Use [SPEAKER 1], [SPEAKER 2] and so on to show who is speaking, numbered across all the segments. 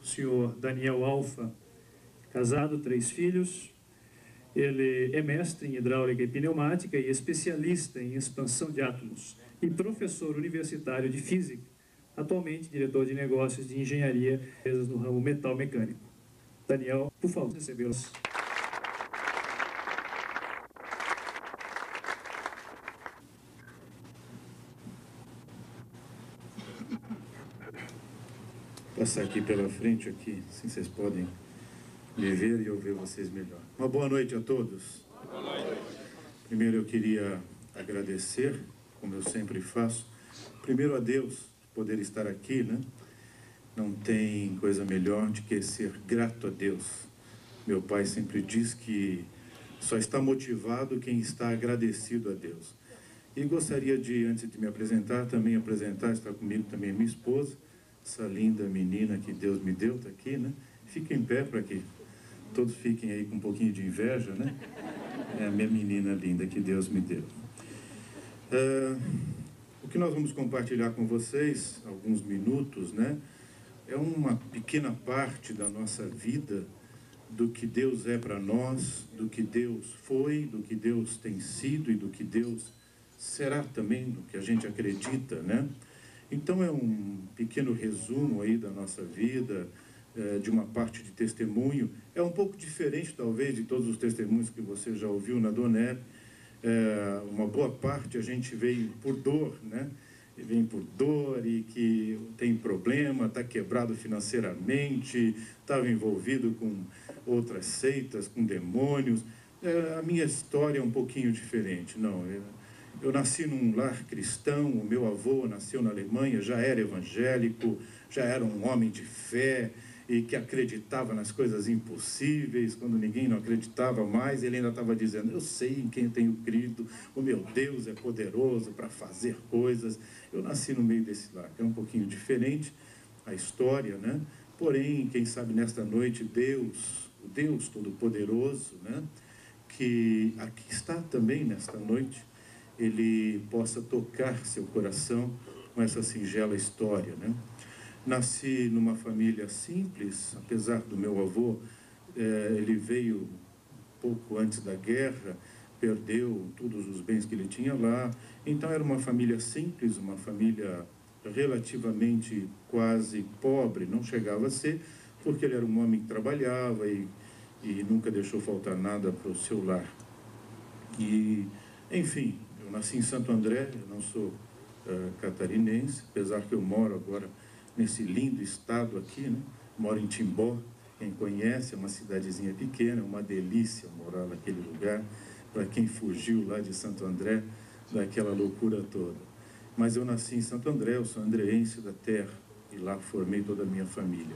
[SPEAKER 1] o senhor Daniel Alfa, casado, 3 filhos. Ele é mestre em hidráulica e pneumática e especialista em expansão de átomos e professor universitário de física, atualmente diretor de negócios de engenharia no ramo metal mecânico. Daniel, por favor, recebê-los.
[SPEAKER 2] Passar aqui pela frente, aqui, assim vocês podem me ver e ouvir vocês melhor. Uma boa noite a todos. Boa noite. Primeiro eu queria agradecer, como eu sempre faço, primeiro a Deus por poder estar aqui, né? Não tem coisa melhor do que ser grato a Deus. Meu pai sempre diz que só está motivado quem está agradecido a Deus. E gostaria de, antes de me apresentar, também apresentar, está comigo também minha esposa, essa linda menina que Deus me deu, está aqui, né? Fica em pé para que todos fiquem aí com um pouquinho de inveja, né? É a minha menina linda que Deus me deu. O que nós vamos compartilhar com vocês, alguns minutos, né? É uma pequena parte da nossa vida, do que Deus é para nós, do que Deus foi, do que Deus tem sido e do que Deus será também, do que a gente acredita, né? Então é um pequeno resumo aí da nossa vida, de uma parte de testemunho. É um pouco diferente, talvez, de todos os testemunhos que você já ouviu na Donep. Uma boa parte a gente veio por dor, né? Vem por dor e que tem problema, está quebrado financeiramente, estava envolvido com outras seitas, com demônios. A minha história é um pouquinho diferente. Não, eu nasci num lar cristão, o meu avô nasceu na Alemanha, já era evangélico, já era um homem de fé e que acreditava nas coisas impossíveis, quando ninguém não acreditava mais, ele ainda estava dizendo, eu sei em quem eu tenho crido, o meu Deus é poderoso para fazer coisas. Eu nasci no meio desse lar, é um pouquinho diferente a história, né? Porém, quem sabe nesta noite, Deus, o Deus Todo-Poderoso, né? Que aqui está também nesta noite, ele possa tocar seu coração com essa singela história, né? Nasci numa família simples, apesar do meu avô, ele veio pouco antes da guerra, perdeu todos os bens que ele tinha lá, então era uma família simples, uma família relativamente quase pobre, não chegava a ser, porque ele era um homem que trabalhava e nunca deixou faltar nada para o seu lar. E, enfim, eu nasci em Santo André, eu não sou catarinense, apesar que eu moro agora nesse lindo estado aqui, né? Moro em Timbó, quem conhece, é uma cidadezinha pequena, uma delícia morar naquele lugar, para quem fugiu lá de Santo André, daquela loucura toda. Mas eu nasci em Santo André, eu sou andreense da terra, e lá formei toda a minha família.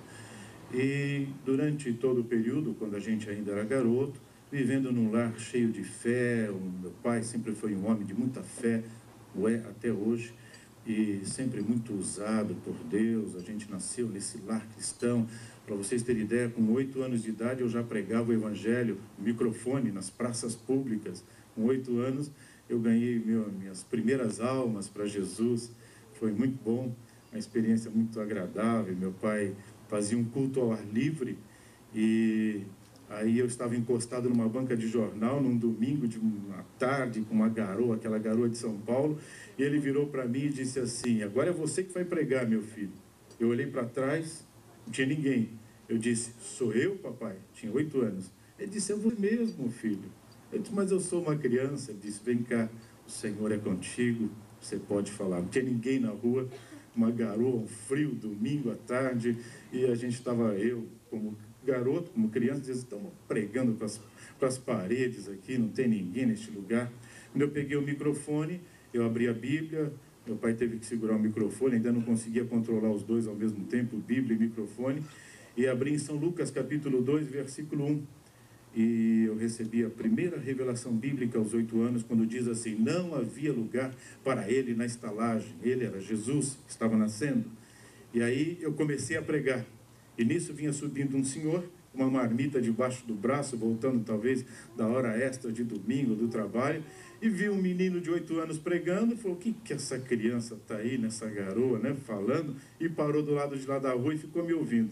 [SPEAKER 2] E durante todo o período, quando a gente ainda era garoto, vivendo num lar cheio de fé, meu pai sempre foi um homem de muita fé, o é até hoje, e sempre muito usado por Deus. A gente nasceu nesse lar cristão. Para vocês terem ideia, com 8 anos de idade eu já pregava o evangelho, microfone nas praças públicas. Com 8 anos eu ganhei minhas primeiras almas para Jesus. Foi muito bom, uma experiência muito agradável. Meu pai fazia um culto ao ar livre e aí eu estava encostado numa banca de jornal num domingo de uma tarde com uma garoa, aquela garoa de São Paulo, e ele virou para mim e disse assim, agora é você que vai pregar, meu filho. Eu olhei para trás, não tinha ninguém. Eu disse, sou eu, papai? Tinha 8 anos. Ele disse, é você mesmo, filho. Eu disse, mas eu sou uma criança. Ele disse, vem cá, o Senhor é contigo, você pode falar. Não tinha ninguém na rua, uma garoa, um frio, domingo à tarde, e a gente estava, eu como garoto, como criança, dizia, estamos pregando para as paredes aqui, não tem ninguém neste lugar. Quando eu peguei o microfone, eu abri a Bíblia, meu pai teve que segurar o microfone, ainda não conseguia controlar os dois ao mesmo tempo, Bíblia e microfone, e abri em São Lucas, capítulo 2, versículo 1. E eu recebi a primeira revelação bíblica aos 8 anos, quando diz assim, não havia lugar para ele na estalagem. Ele era Jesus, estava nascendo. E aí eu comecei a pregar. E nisso vinha subindo um senhor, uma marmita debaixo do braço, voltando talvez da hora extra de domingo, do trabalho, e viu um menino de 8 anos pregando, falou, o que essa criança está aí, nessa garoa, né, falando, e parou do lado de lá da rua e ficou me ouvindo.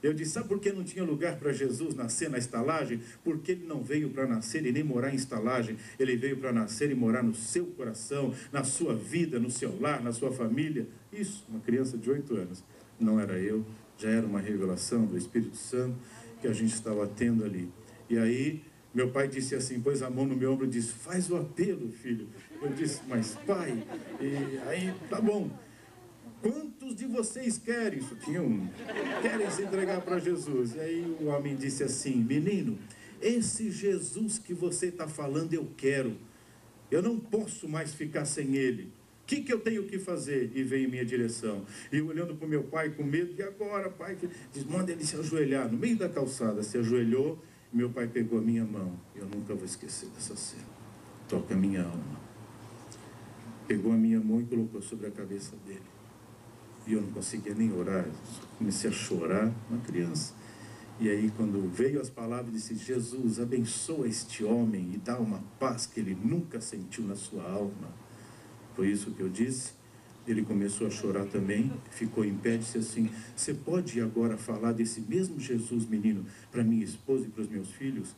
[SPEAKER 2] Eu disse, sabe por que não tinha lugar para Jesus nascer na estalagem? Porque ele não veio para nascer e nem morar em estalagem. Ele veio para nascer e morar no seu coração, na sua vida, no seu lar, na sua família. Isso, uma criança de 8 anos. Não era eu, já era uma revelação do Espírito Santo que a gente estava tendo ali. E aí, meu pai disse assim, pôs a mão no meu ombro e disse, faz o apelo, filho. Eu disse, mas pai, e aí, tá bom. Quantos de vocês querem? Isso tinha um. Querem se entregar para Jesus. E aí o homem disse assim, menino, esse Jesus que você está falando eu quero. Eu não posso mais ficar sem ele. O que eu tenho que fazer? E veio em minha direção. E olhando para o meu pai com medo, e agora, pai? Diz, manda ele se ajoelhar. No meio da calçada, se ajoelhou. Meu pai pegou a minha mão. Eu nunca vou esquecer dessa cena. Toca a minha alma. Pegou a minha mão e colocou sobre a cabeça dele. E eu não conseguia nem orar. Comecei a chorar, uma criança. E aí, quando veio as palavras, disse, Jesus, abençoa este homem e dá uma paz que ele nunca sentiu na sua alma. Foi isso que eu disse. Ele começou a chorar também, ficou em pé e disse assim, você pode agora falar desse mesmo Jesus, menino, para minha esposa e para os meus filhos?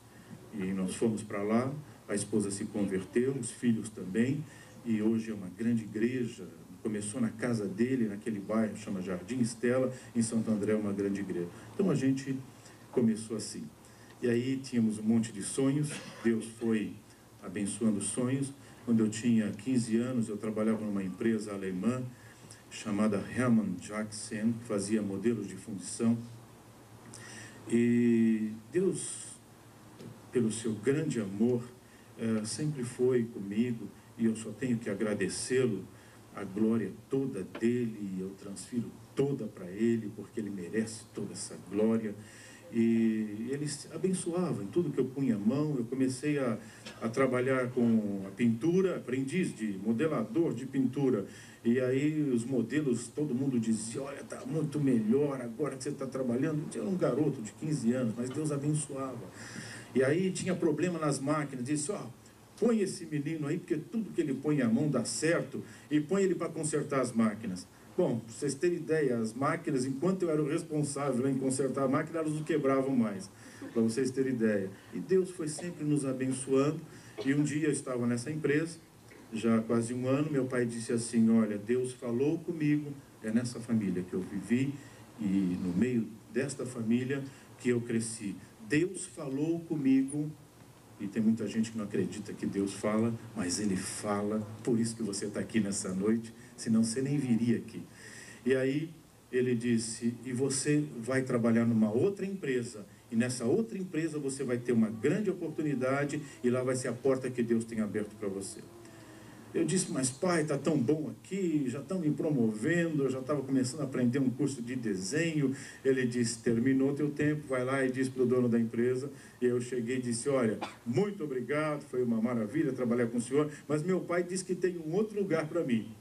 [SPEAKER 2] E nós fomos para lá, a esposa se converteu, os filhos também, e hoje é uma grande igreja. Começou na casa dele, naquele bairro, chama Jardim Estela, em Santo André, uma grande igreja. Então a gente começou assim. E aí tínhamos um monte de sonhos, Deus foi abençoando os sonhos. Quando eu tinha 15 anos, eu trabalhava numa empresa alemã chamada Hermann Jackson, que fazia modelos de fundição. E Deus, pelo seu grande amor, sempre foi comigo, e eu só tenho que agradecê-lo. A glória toda dele, eu transfiro toda para ele, porque ele merece toda essa glória. E ele abençoava em tudo que eu punha a mão. Eu comecei a trabalhar com a pintura, aprendiz de modelador de pintura. E aí os modelos, todo mundo dizia, olha, está muito melhor agora que você está trabalhando. Eu era um garoto de 15 anos, mas Deus abençoava. E aí tinha problema nas máquinas, disse, põe esse menino aí, porque tudo que ele põe a mão dá certo, e põe ele para consertar as máquinas. Bom, para vocês terem ideia, as máquinas, enquanto eu era o responsável em consertar a máquina, elas não quebravam mais, para vocês terem ideia. E Deus foi sempre nos abençoando, e um dia eu estava nessa empresa, já há quase um ano, meu pai disse assim, olha, Deus falou comigo, é nessa família que eu vivi, e no meio desta família que eu cresci. Deus falou comigo. E tem muita gente que não acredita que Deus fala, mas Ele fala, por isso que você está aqui nessa noite, senão você nem viria aqui. E aí ele disse, e você vai trabalhar numa outra empresa, e nessa outra empresa você vai ter uma grande oportunidade, e lá vai ser a porta que Deus tem aberto para você. Eu disse, mas pai, está tão bom aqui, já estão me promovendo, eu já estava começando a aprender um curso de desenho. Ele disse, terminou teu tempo, vai lá e diz para o dono da empresa. E eu cheguei e disse, olha, muito obrigado, foi uma maravilha trabalhar com o senhor, mas meu pai disse que tem um outro lugar para mim.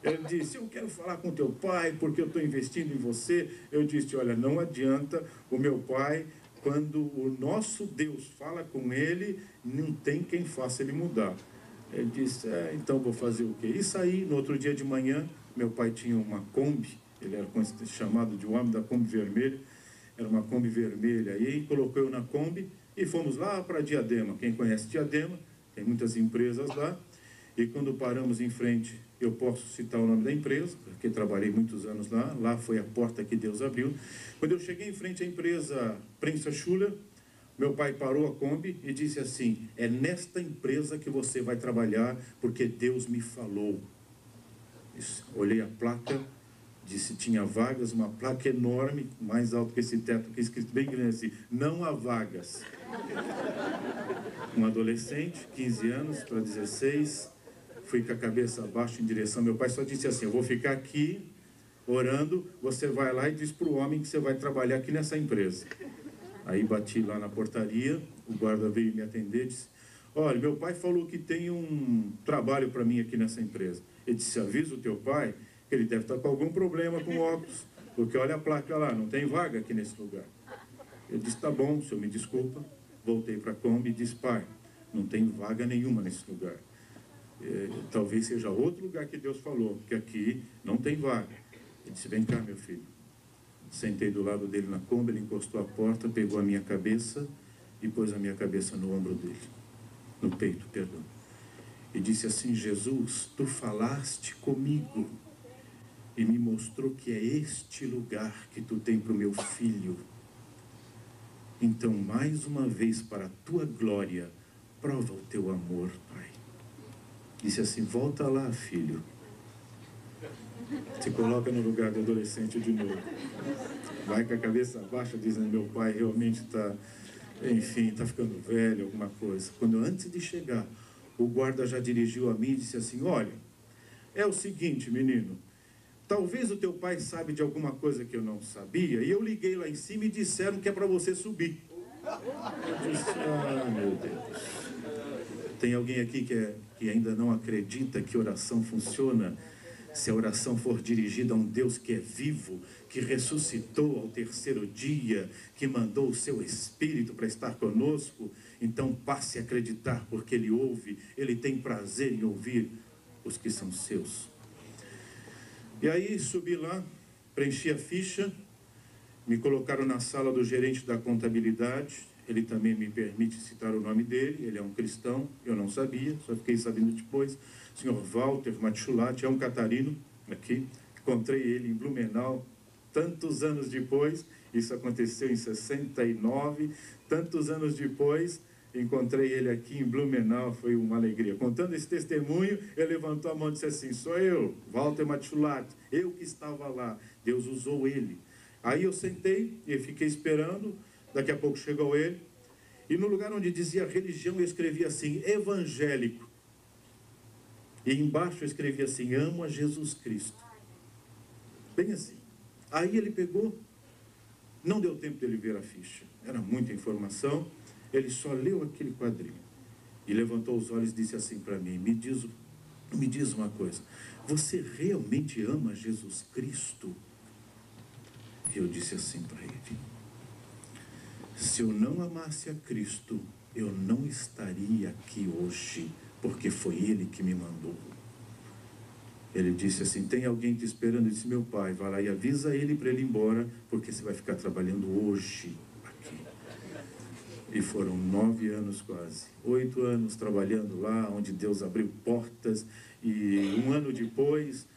[SPEAKER 2] Ele disse, eu quero falar com teu pai, porque eu estou investindo em você. Eu disse, olha, não adianta, o meu pai, quando o nosso Deus fala com ele, não tem quem faça ele mudar. Ele disse, então vou fazer o quê? E saí, no outro dia de manhã, meu pai tinha uma Kombi, ele era chamado de o homem da Kombi vermelha, era uma Kombi vermelha, e aí colocou eu na Kombi e fomos lá para Diadema. Quem conhece Diadema, tem muitas empresas lá, e quando paramos em frente, eu posso citar o nome da empresa, porque trabalhei muitos anos lá, lá foi a porta que Deus abriu. Quando eu cheguei em frente à empresa Prensa Schuller, meu pai parou a Kombi e disse assim, é nesta empresa que você vai trabalhar, porque Deus me falou. Olhei a placa, disse, tinha vagas, uma placa enorme, mais alto que esse teto, que é escrito bem grande assim, não há vagas. Um adolescente, 15 anos para 16, fui com a cabeça abaixo em direção, meu pai só disse assim, eu vou ficar aqui orando, você vai lá e diz para o homem que você vai trabalhar aqui nessa empresa. Aí bati lá na portaria, o guarda veio me atender e disse, olha, meu pai falou que tem um trabalho para mim aqui nessa empresa. Ele disse, avisa o teu pai que ele deve estar com algum problema com óculos, porque olha a placa lá, não tem vaga aqui nesse lugar. Eu disse, tá bom, o senhor me desculpa. Voltei para a Kombi e disse, pai, não tem vaga nenhuma nesse lugar. Talvez seja outro lugar que Deus falou, porque aqui não tem vaga. Ele disse, vem cá, meu filho. Sentei do lado dele na Kombi, ele encostou a porta, pegou a minha cabeça e pôs a minha cabeça no ombro dele, no peito, perdão. E disse assim: Jesus, tu falaste comigo e me mostrou que é este lugar que tu tem para o meu filho. Então, mais uma vez, para a tua glória, prova o teu amor, Pai. Disse assim: volta lá, filho. Se coloca no lugar do adolescente de novo. Vai com a cabeça baixa, dizendo: meu pai realmente está, enfim, está ficando velho, alguma coisa. Quando antes de chegar, o guarda já dirigiu a mim e disse assim: olha, é o seguinte, menino, talvez o teu pai sabe de alguma coisa que eu não sabia, e eu liguei lá em cima e disseram que é para você subir. Eu disse: ah, meu Deus. Tem alguém aqui que ainda não acredita que oração funciona? Se a oração for dirigida a um Deus que é vivo, que ressuscitou ao terceiro dia, que mandou o seu Espírito para estar conosco, então passe a acreditar, porque Ele ouve, Ele tem prazer em ouvir os que são seus. E aí subi lá, preenchi a ficha, me colocaram na sala do gerente da contabilidade. Ele também me permite citar o nome dele, ele é um cristão, eu não sabia, só fiquei sabendo depois. Senhor Walter Matchulati, é um catarino aqui, encontrei ele em Blumenau tantos anos depois, isso aconteceu em 69, tantos anos depois, encontrei ele aqui em Blumenau, foi uma alegria. Contando esse testemunho, ele levantou a mão e disse assim: sou eu, Walter Matchulati, eu que estava lá, Deus usou ele. Aí eu sentei e fiquei esperando, daqui a pouco chegou ele, e no lugar onde dizia religião, eu escrevi assim: evangélico. E embaixo eu escrevi assim: amo a Jesus Cristo. Bem assim. Aí ele pegou, não deu tempo dele ver a ficha, era muita informação, ele só leu aquele quadrinho e levantou os olhos e disse assim para mim: me diz uma coisa, você realmente ama Jesus Cristo? E eu disse assim para ele: se eu não amasse a Cristo, eu não estaria aqui hoje, porque foi Ele que me mandou. Ele disse assim: tem alguém te esperando? Eu disse: meu pai. Vai lá e avisa ele para ele ir embora, porque você vai ficar trabalhando hoje aqui. E foram 9 anos quase, 8 anos trabalhando lá, onde Deus abriu portas. E um ano depois,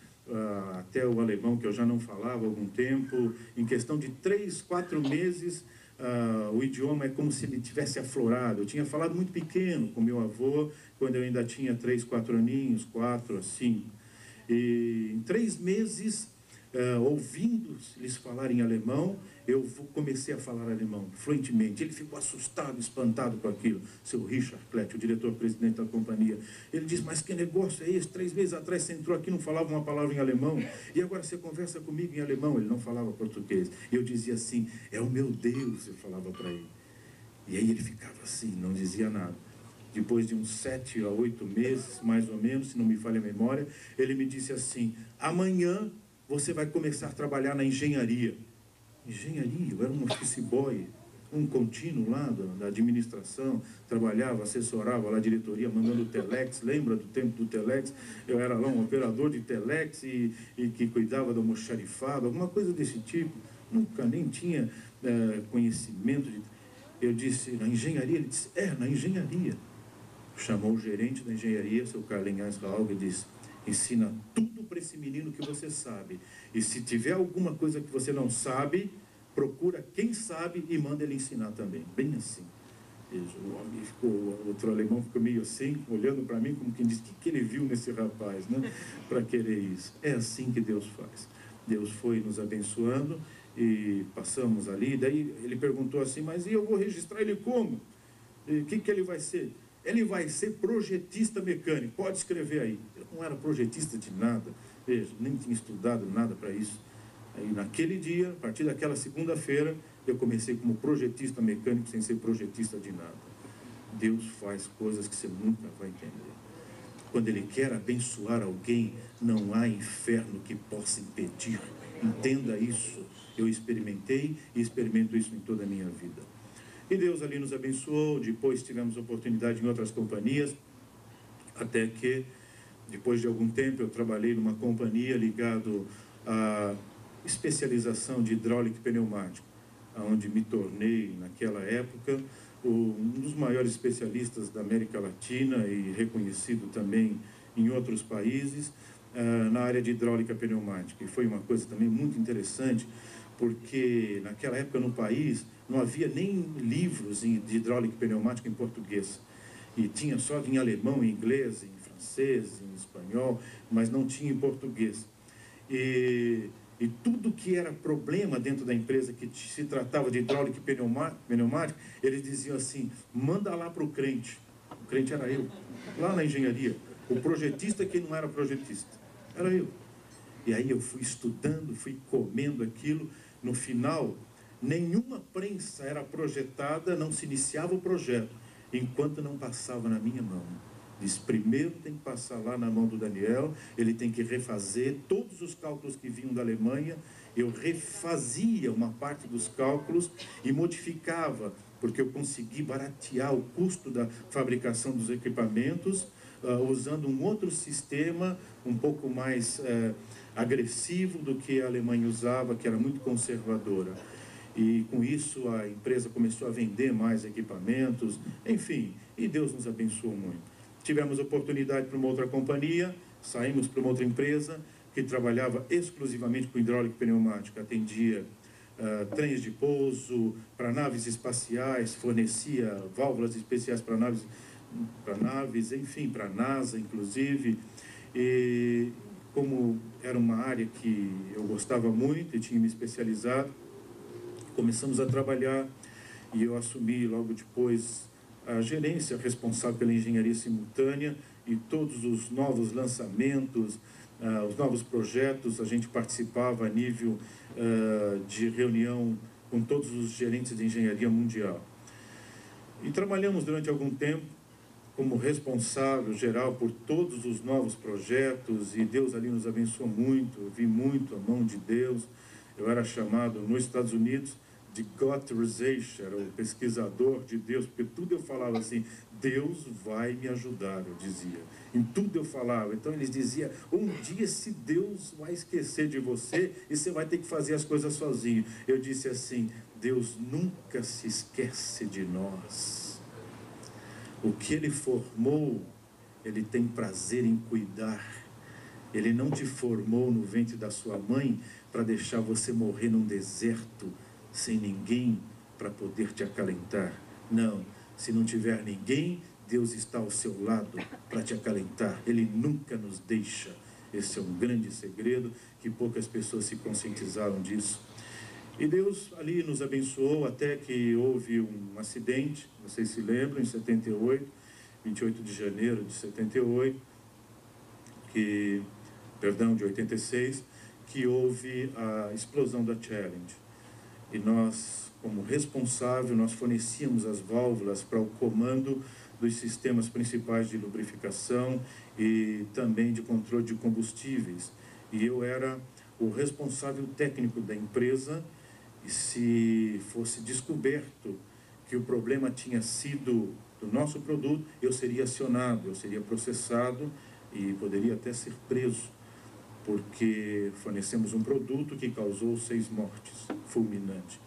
[SPEAKER 2] até o alemão, que eu já não falava há algum tempo, em questão de 3, 4 meses, o idioma é como se ele tivesse aflorado. Eu tinha falado muito pequeno com meu avô, quando eu ainda tinha 3, 4 aninhos, 4, assim. E em 3 meses, ouvindo eles falarem alemão, eu comecei a falar alemão fluentemente. Ele ficou assustado, espantado com aquilo. Seu Richard Klett, o diretor-presidente da companhia, ele disse: mas que negócio é esse? 3 meses atrás você entrou aqui, não falava uma palavra em alemão, e agora você conversa comigo em alemão. Ele não falava português. E eu dizia assim: é o meu Deus, eu falava para ele. E aí ele ficava assim, não dizia nada. Depois de uns 7 a 8 meses, mais ou menos, se não me falha a memória, ele me disse assim: amanhã você vai começar a trabalhar na engenharia. Engenharia? Eu era um office boy, um contínuo lá da administração, trabalhava, assessorava lá a diretoria, mandando telex. Lembra do tempo do telex? Eu era lá um operador de telex e que cuidava do almoxarifado, alguma coisa desse tipo. Nunca nem tinha conhecimento de... Eu disse: na engenharia? Ele disse: na engenharia. Chamou o gerente da engenharia, seu Karl-Heinz Raug, e disse: ensina tudo para esse menino que você sabe. E se tiver alguma coisa que você não sabe, procura quem sabe e manda ele ensinar também. Bem assim. O homem ficou, o outro alemão ficou meio assim, olhando para mim como quem diz: o que ele viu nesse rapaz, né? Para querer isso. É assim que Deus faz. Deus foi nos abençoando e passamos ali. Daí ele perguntou assim: mas e eu vou registrar ele como? O que ele vai ser? Ele vai ser projetista mecânico. Pode escrever aí. Eu não era projetista de nada. Veja, nem tinha estudado nada para isso. Aí naquele dia, a partir daquela segunda-feira, eu comecei como projetista mecânico, sem ser projetista de nada. Deus faz coisas que você nunca vai entender. Quando Ele quer abençoar alguém, não há inferno que possa impedir. Entenda isso. Eu experimentei e experimento isso em toda a minha vida. E Deus ali nos abençoou. Depois tivemos oportunidade em outras companhias, até que, depois de algum tempo, eu trabalhei numa companhia ligado a especialização de hidráulica e pneumática, onde me tornei, naquela época, um dos maiores especialistas da América Latina e reconhecido também em outros países, na área de hidráulica pneumática. E foi uma coisa também muito interessante, porque naquela época no país não havia nem livros de hidráulica pneumática em português. E tinha só em alemão, em inglês, em francês, em espanhol, mas não tinha em português. E tudo que era problema dentro da empresa, que se tratava de hidráulica e pneumática, eles diziam assim, manda lá para o crente. O crente era eu, lá na engenharia. O projetista que não era projetista, era eu. E aí eu fui estudando, fui comendo aquilo. No final, nenhuma prensa era projetada, não se iniciava o projeto, enquanto não passava na minha mão. Diz, primeiro tem que passar lá na mão do Daniel, ele tem que refazer todos os cálculos que vinham da Alemanha. Eu refazia uma parte dos cálculos e modificava, porque eu consegui baratear o custo da fabricação dos equipamentos, usando um outro sistema, um pouco mais agressivo do que a Alemanha usava, que era muito conservadora. E com isso a empresa começou a vender mais equipamentos, enfim, e Deus nos abençoou muito. Tivemos oportunidade para uma outra companhia, saímos para uma outra empresa que trabalhava exclusivamente com hidráulica e pneumática, atendia trens de pouso, para naves espaciais, fornecia válvulas especiais para naves, enfim, para a NASA, inclusive. E como era uma área que eu gostava muito e tinha me especializado, começamos a trabalhar e eu assumi logo depois a gerência responsável pela engenharia simultânea e todos os novos lançamentos, os novos projetos. A gente participava a nível de reunião com todos os gerentes de engenharia mundial. E trabalhamos durante algum tempo como responsável geral por todos os novos projetos, e Deus ali nos abençoou muito. Eu vi muito a mão de Deus. Eu era chamado nos Estados Unidos de Gotterization, era o pesquisador de Deus, porque tudo eu falava assim, Deus vai me ajudar, eu dizia. Em tudo eu falava. Então eles diziam, um dia se Deus vai esquecer de você e você vai ter que fazer as coisas sozinho. Eu disse assim, Deus nunca se esquece de nós. O que Ele formou, Ele tem prazer em cuidar. Ele não te formou no ventre da sua mãe para deixar você morrer num deserto, sem ninguém para poder te acalentar. Não, se não tiver ninguém, Deus está ao seu lado para te acalentar. Ele nunca nos deixa. Esse é um grande segredo que poucas pessoas se conscientizaram disso. E Deus ali nos abençoou até que houve um acidente, vocês se lembram, em 78, 28 de janeiro de 78, de 86, que houve a explosão da Challenge. E nós, como responsável, nós fornecíamos as válvulas para o comando dos sistemas principais de lubrificação e também de controle de combustíveis. E eu era o responsável técnico da empresa, e se fosse descoberto que o problema tinha sido do nosso produto, eu seria acionado, eu seria processado e poderia até ser preso, porque fornecemos um produto que causou 6 mortes, fulminante.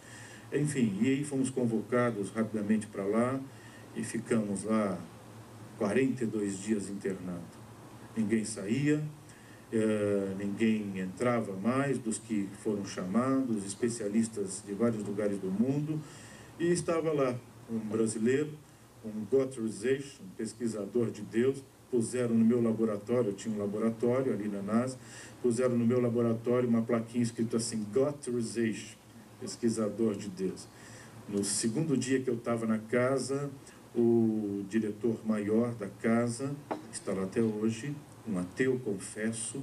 [SPEAKER 2] Enfim, e aí fomos convocados rapidamente para lá e ficamos lá 42 dias internados. Ninguém saía, ninguém entrava mais dos que foram chamados, especialistas de vários lugares do mundo, e estava lá um brasileiro, um Gotterization, um pesquisador de Deus. Puseram no meu laboratório, eu tinha um laboratório ali na NASA, puseram no meu laboratório uma plaquinha escrito assim, Gotterization, pesquisador de Deus. No segundo dia que eu estava na casa, o diretor maior da casa, está lá até hoje, um ateu, confesso,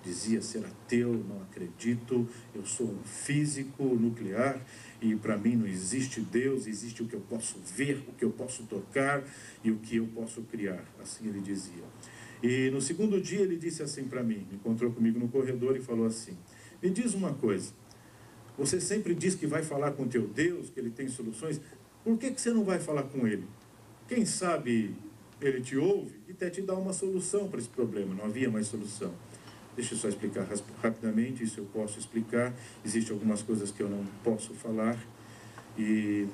[SPEAKER 2] dizia ser ateu, não acredito, eu sou um físico nuclear e para mim não existe Deus, existe o que eu posso ver, o que eu posso tocar e o que eu posso criar, assim ele dizia. E no segundo dia ele disse assim para mim, encontrou comigo no corredor e falou assim, me diz uma coisa, você sempre diz que vai falar com o teu Deus, que ele tem soluções, por que você não vai falar com ele? Quem sabe ele te ouve e até te dá uma solução para esse problema, não havia mais solução. Deixa eu só explicar rapidamente, isso eu posso explicar. Existem algumas coisas que eu não posso falar,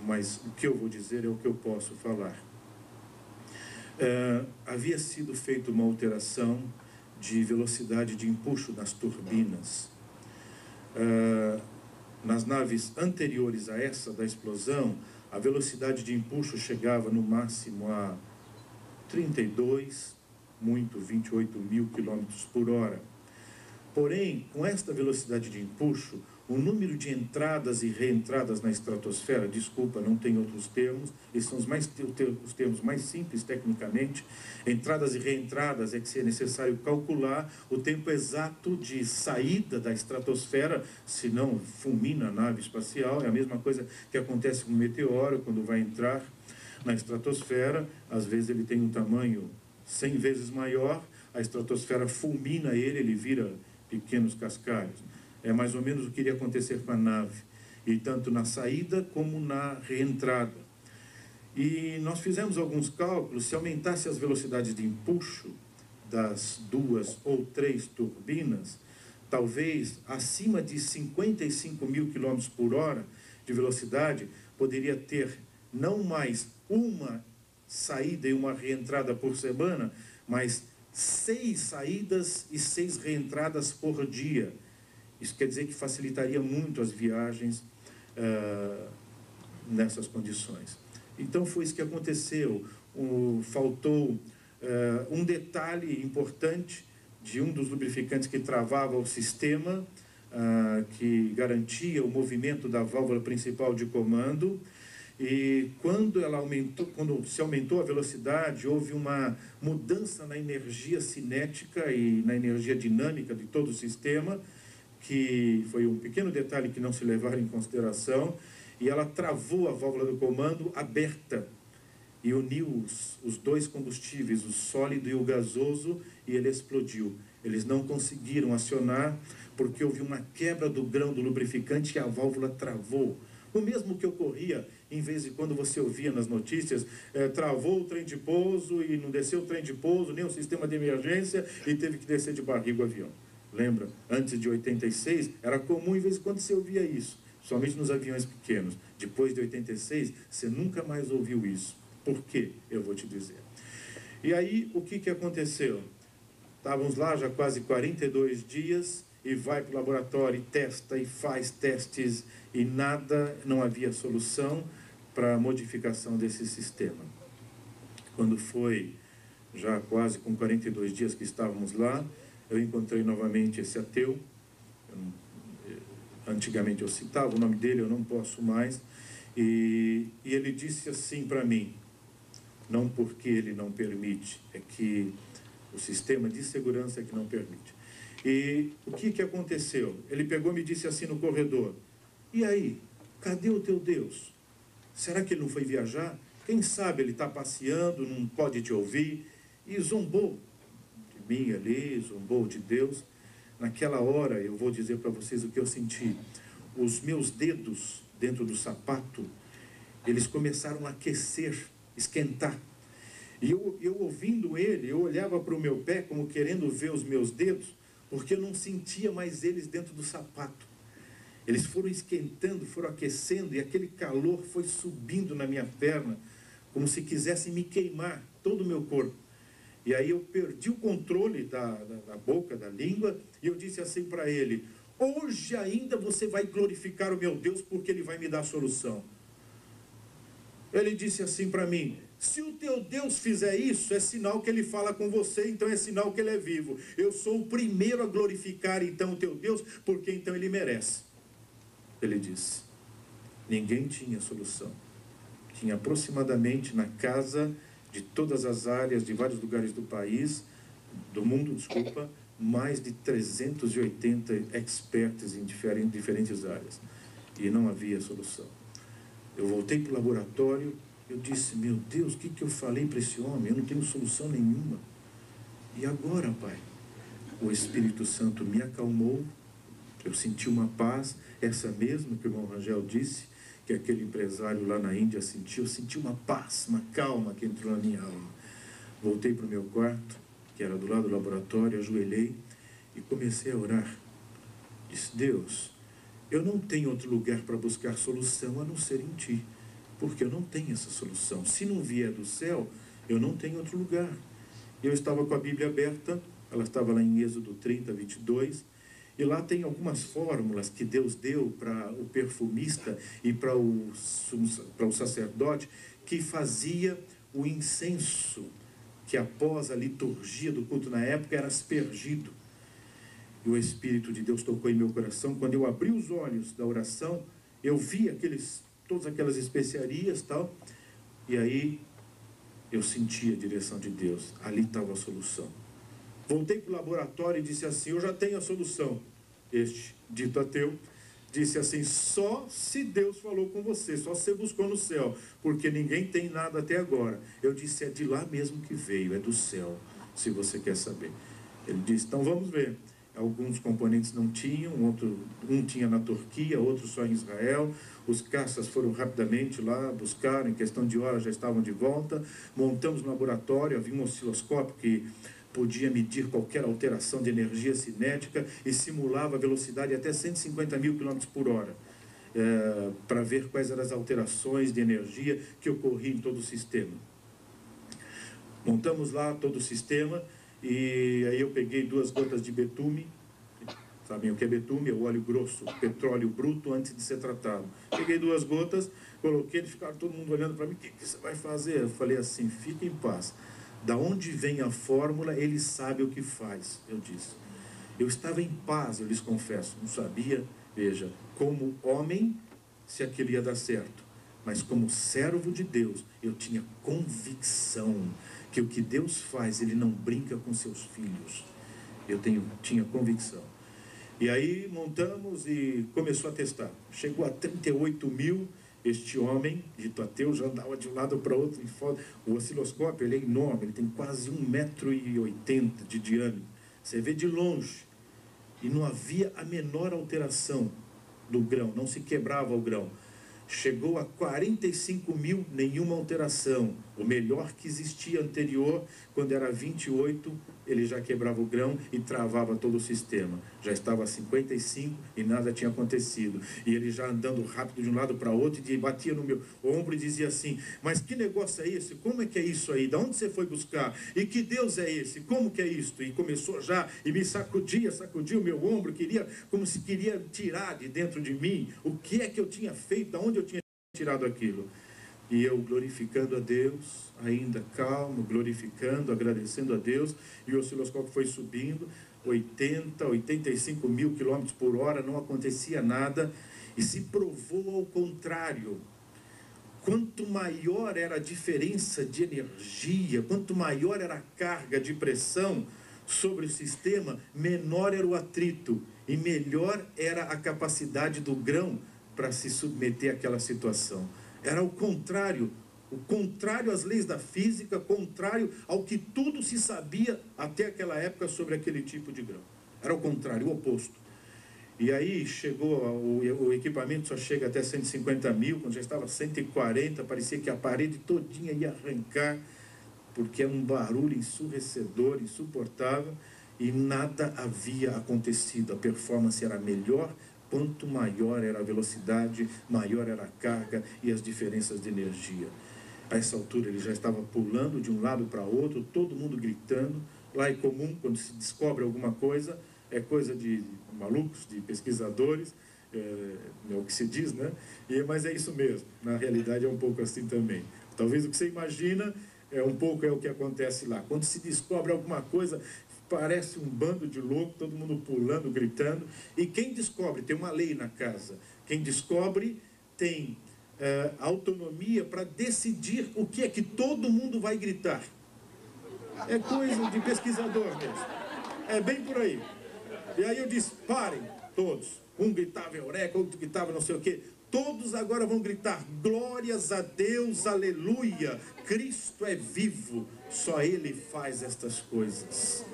[SPEAKER 2] mas o que eu vou dizer é o que eu posso falar. Havia sido feita uma alteração de velocidade de empuxo nas turbinas. Nas naves anteriores a essa da explosão, a velocidade de empuxo chegava no máximo a 32, 28 mil quilômetros por hora. Porém, com esta velocidade de empuxo, o número de entradas e reentradas na estratosfera, desculpa, não tem outros termos, esses são os termos mais simples tecnicamente, entradas e reentradas é que é necessário calcular o tempo exato de saída da estratosfera, senão fulmina a nave espacial. É a mesma coisa que acontece com o meteoro, quando vai entrar na estratosfera, às vezes ele tem um tamanho 100 vezes maior, a estratosfera fulmina ele vira pequenos cascalhos. É mais ou menos o que iria acontecer com a nave, e tanto na saída como na reentrada. E nós fizemos alguns cálculos. Se aumentasse as velocidades de empuxo das 2 ou 3 turbinas, talvez acima de 55 mil quilômetros por hora de velocidade, poderia ter não mais uma saída e uma reentrada por semana, mas 6 saídas e 6 reentradas por dia. Isso quer dizer que facilitaria muito as viagens nessas condições. Então foi isso que aconteceu. Faltou um detalhe importante de um dos lubrificantes que travava o sistema, que garantia o movimento da válvula principal de comando. E quando se aumentou a velocidade, houve uma mudança na energia cinética e na energia dinâmica de todo o sistema, que foi um pequeno detalhe que não se levaram em consideração, e ela travou a válvula do comando aberta e uniu os dois combustíveis, o sólido e o gasoso, e ele explodiu. Eles não conseguiram acionar porque houve uma quebra do grão do lubrificante e a válvula travou. O mesmo que ocorria, em vez de quando você ouvia nas notícias, travou o trem de pouso e não desceu o trem de pouso, nem o sistema de emergência, e teve que descer de barriga o avião. Lembra? Antes de 86, era comum, em vez de quando você ouvia isso, somente nos aviões pequenos. Depois de 86, você nunca mais ouviu isso. Por quê? Eu vou te dizer. E aí, o que aconteceu? Estávamos lá já quase 42 dias, e vai para o laboratório, e testa, e faz testes, e nada, não havia solução para a modificação desse sistema. Quando foi já quase com 42 dias que estávamos lá, eu encontrei novamente esse ateu. Antigamente eu citava o nome dele, eu não posso mais, e ele disse assim para mim: não porque ele não permite, é que o sistema de segurança é que não permite. E o que aconteceu? Ele pegou e me disse assim no corredor: e aí, cadê o teu Deus? Será que ele não foi viajar? Quem sabe ele está passeando, não pode te ouvir? E zombou de mim ali, zombou de Deus. Naquela hora, eu vou dizer para vocês o que eu senti. Os meus dedos dentro do sapato, eles começaram a aquecer, esquentar. E eu ouvindo ele, eu olhava para o meu pé como querendo ver os meus dedos, porque eu não sentia mais eles dentro do sapato. Eles foram esquentando, foram aquecendo, e aquele calor foi subindo na minha perna, como se quisessem me queimar todo o meu corpo. E aí eu perdi o controle da boca, da língua, e eu disse assim para ele: hoje ainda você vai glorificar o meu Deus, porque ele vai me dar a solução. Ele disse assim para mim: se o teu Deus fizer isso, é sinal que ele fala com você, então é sinal que ele é vivo. Eu sou o primeiro a glorificar então o teu Deus, porque então ele merece. Ele disse. Ninguém tinha solução. Tinha aproximadamente na casa de todas as áreas, de vários lugares do país, do mundo, desculpa, mais de 380 experts em diferentes áreas. E não havia solução. Eu voltei para o laboratório, eu disse: meu Deus, o que eu falei para esse homem? Eu não tenho solução nenhuma. E agora, Pai? O Espírito Santo me acalmou, eu senti uma paz, essa mesma que o irmão Rangel disse, que aquele empresário lá na Índia sentiu. Eu senti uma paz, uma calma que entrou na minha alma. Voltei para o meu quarto, que era do lado do laboratório, ajoelhei e comecei a orar. Disse: Deus, eu não tenho outro lugar para buscar solução a não ser em Ti, porque eu não tenho essa solução. Se não vier do céu, eu não tenho outro lugar. Eu estava com a Bíblia aberta, ela estava lá em Êxodo 30, 22, e lá tem algumas fórmulas que Deus deu para o perfumista e para o sacerdote que fazia o incenso, que após a liturgia do culto na época era aspergido. E o Espírito de Deus tocou em meu coração. Quando eu abri os olhos da oração, eu vi todas aquelas especiarias e tal, e aí eu senti a direção de Deus. Ali estava a solução. Voltei para o laboratório e disse assim: eu já tenho a solução. Este dito ateu disse assim: só se Deus falou com você, só se você buscou no céu, porque ninguém tem nada até agora. Eu disse: é de lá mesmo que veio, é do céu, se você quer saber. Ele disse: então vamos ver. Alguns componentes não tinham, um tinha na Turquia, outro só em Israel. Os caças foram rapidamente lá, buscaram, em questão de horas já estavam de volta. Montamos no laboratório, havia um osciloscópio que podia medir qualquer alteração de energia cinética e simulava a velocidade até 150 mil km por hora, para ver quais eram as alterações de energia que ocorriam em todo o sistema. Montamos lá todo o sistema e aí eu peguei 2 gotas de betume. Sabem o que é betume? É o óleo grosso, petróleo bruto antes de ser tratado. Peguei 2 gotas, coloquei, eles ficaram todo mundo olhando para mim: o que você vai fazer? Eu falei assim: fique em paz. Da onde vem a fórmula, ele sabe o que faz, eu disse. Eu estava em paz, eu lhes confesso. Não sabia, veja, como homem, se aquilo ia dar certo. Mas como servo de Deus, eu tinha convicção que o que Deus faz, Ele não brinca com seus filhos. Eu tinha convicção. E aí montamos e começou a testar. Chegou a 38 mil. Este homem, dito ateu, já andava de um lado para o outro. O osciloscópio, ele é enorme, ele tem quase 1,80 m de diâmetro. Você vê de longe. E não havia a menor alteração do grão, não se quebrava o grão. Chegou a 45 mil, nenhuma alteração. O melhor que existia anterior, quando era 28, ele já quebrava o grão e travava todo o sistema. Já estava a 55 e nada tinha acontecido. E ele já andando rápido de um lado para outro, e batia no meu ombro e dizia assim: mas que negócio é esse? Como é que é isso aí? Da onde você foi buscar? E que Deus é esse? Como que é isto? E começou já, e me sacudia o meu ombro, como se queria tirar de dentro de mim o que é que eu tinha feito, da onde eu tinha tirado aquilo. E eu glorificando a Deus, ainda calmo, glorificando, agradecendo a Deus, e o osciloscópio foi subindo, 80, 85 mil km por hora, não acontecia nada, e se provou ao contrário. Quanto maior era a diferença de energia, quanto maior era a carga de pressão sobre o sistema, menor era o atrito, e melhor era a capacidade do grão para se submeter àquela situação. Era o contrário às leis da física, contrário ao que tudo se sabia até aquela época sobre aquele tipo de grão. Era o contrário, o oposto. E aí o equipamento só chega até 150 mil, quando já estava 140, parecia que a parede todinha ia arrancar, porque era um barulho ensurdecedor, insuportável, e nada havia acontecido. A performance era melhor. Quanto maior era a velocidade, maior era a carga e as diferenças de energia. A essa altura ele já estava pulando de um lado para outro, todo mundo gritando. Lá é comum, quando se descobre alguma coisa, é coisa de malucos, de pesquisadores, é o que se diz, né? Mas é isso mesmo, na realidade é um pouco assim também. Talvez o que você imagina é o que acontece lá. Quando se descobre alguma coisa, parece um bando de louco, todo mundo pulando, gritando. E quem descobre, tem uma lei na casa, quem descobre tem autonomia para decidir o que é que todo mundo vai gritar. É coisa de pesquisador mesmo. É bem por aí. E aí eu disse: parem, todos. Um gritava eureka, outro gritava não sei o quê. Todos agora vão gritar: glórias a Deus, aleluia, Cristo é vivo, só Ele faz estas coisas.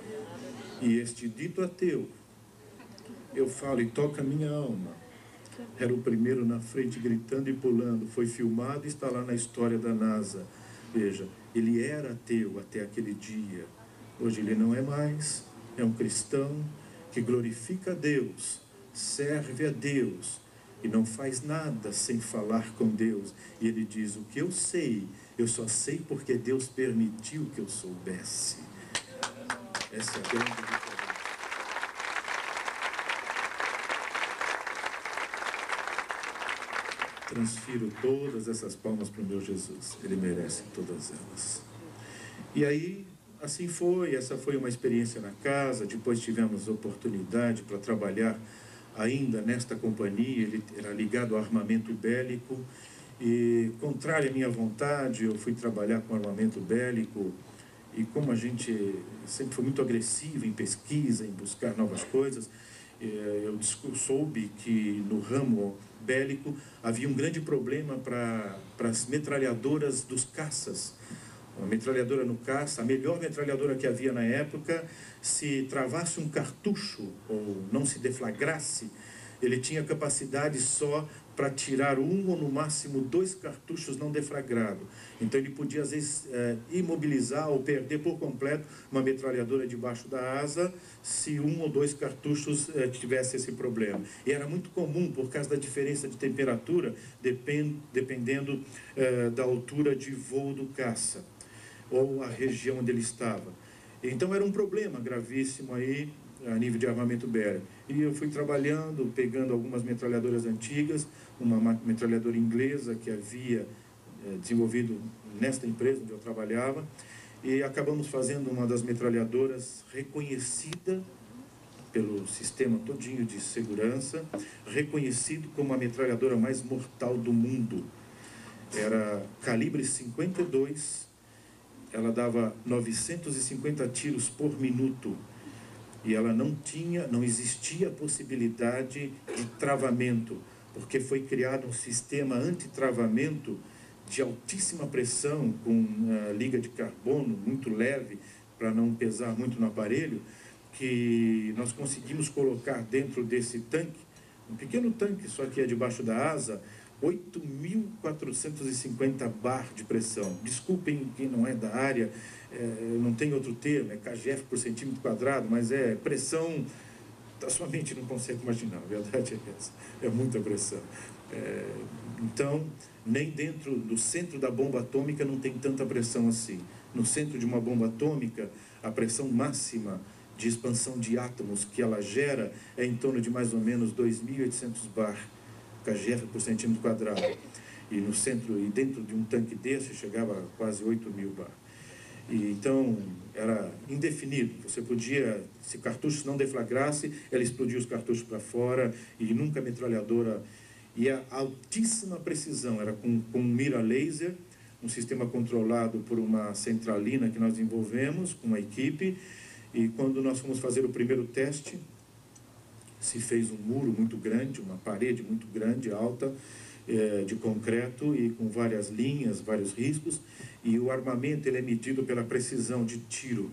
[SPEAKER 2] E este dito ateu, eu falo e toca a minha alma, era o primeiro na frente gritando e pulando. Foi filmado e está lá na história da NASA. Veja, ele era ateu até aquele dia. Hoje ele não é mais, é um cristão, que glorifica a Deus, serve a Deus e não faz nada sem falar com Deus. E ele diz: o que eu sei, eu só sei porque Deus permitiu que eu soubesse. Essa é a grande diferença. Transfiro todas essas palmas para o meu Jesus. Ele merece todas elas. E aí, assim foi. Essa foi uma experiência na casa. Depois tivemos oportunidade para trabalhar ainda nesta companhia. Ele era ligado ao armamento bélico. E, contrário à minha vontade, eu fui trabalhar com armamento bélico. E como a gente sempre foi muito agressivo em pesquisa, em buscar novas coisas, eu soube que no ramo bélico havia um grande problema para as metralhadoras dos caças. Uma metralhadora no caça, a melhor metralhadora que havia na época, se travasse um cartucho ou não se deflagrasse, ele tinha capacidade só para tirar um ou no máximo 2 cartuchos não deflagrados. Então ele podia às vezes imobilizar ou perder por completo uma metralhadora debaixo da asa se 1 ou 2 cartuchos tivesse esse problema. E era muito comum por causa da diferença de temperatura, dependendo da altura de voo do caça ou a região onde ele estava. Então era um problema gravíssimo aí a nível de armamento bélico. E eu fui trabalhando, pegando algumas metralhadoras antigas, uma metralhadora inglesa que havia desenvolvido nesta empresa onde eu trabalhava, e acabamos fazendo uma das metralhadoras reconhecida pelo sistema todinho de segurança, reconhecido como a metralhadora mais mortal do mundo. Era calibre 52, ela dava 950 tiros por minuto, e ela não existia a possibilidade de travamento, porque foi criado um sistema anti-travamento de altíssima pressão, com liga de carbono muito leve, para não pesar muito no aparelho, que nós conseguimos colocar dentro desse tanque, um pequeno tanque, só que é debaixo da asa, 8.450 bar de pressão. Desculpem quem não é da área, não tem outro termo, é kgf por centímetro quadrado, mas é pressão, a sua mente não consegue imaginar, a verdade é essa, é muita pressão. Então, nem dentro do centro da bomba atômica não tem tanta pressão assim. No centro de uma bomba atômica, a pressão máxima de expansão de átomos que ela gera é em torno de mais ou menos 2.800 bar kgf por centímetro quadrado. E no centro, e dentro de um tanque desse, chegava a quase 8.000 bar. E, então, era indefinido. Você podia, se o cartucho não deflagrasse, ela explodia os cartuchos para fora, e nunca a metralhadora. E a altíssima precisão, era com mira laser, um sistema controlado por uma centralina que nós desenvolvemos com uma equipe. E quando nós fomos fazer o primeiro teste, se fez um muro muito grande, uma parede muito grande, alta, de concreto e com várias linhas, vários riscos, e o armamento ele é medido pela precisão de tiro,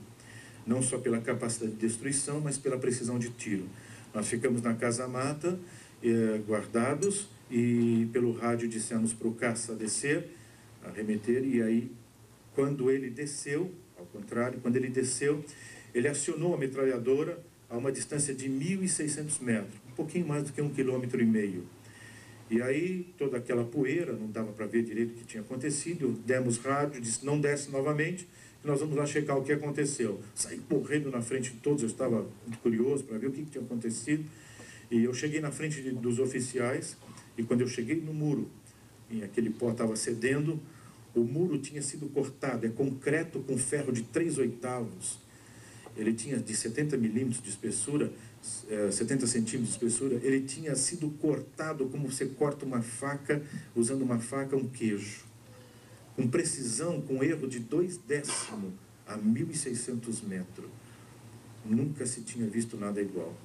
[SPEAKER 2] não só pela capacidade de destruição, mas pela precisão de tiro. Nós ficamos na casa-mata, guardados, e pelo rádio dissemos para o caça descer, arremeter, e aí, quando ele desceu, ao contrário, quando ele desceu, ele acionou a metralhadora a uma distância de 1.600 metros, um pouquinho mais do que 1,5 km. E aí, toda aquela poeira, não dava para ver direito o que tinha acontecido, demos rádio, disse, não desce novamente, que nós vamos lá checar o que aconteceu. Saí correndo na frente de todos, eu estava muito curioso para ver o que tinha acontecido, e eu cheguei na frente dos oficiais, e quando eu cheguei no muro, e aquele pó estava cedendo, o muro tinha sido cortado, é concreto com ferro de 3/8, ele tinha de 70 milímetros de espessura, 70 centímetros de espessura, ele tinha sido cortado como você corta uma faca, usando uma faca, um queijo. Com precisão, com erro de 2/10 a 1.600 metros. Nunca se tinha visto nada igual.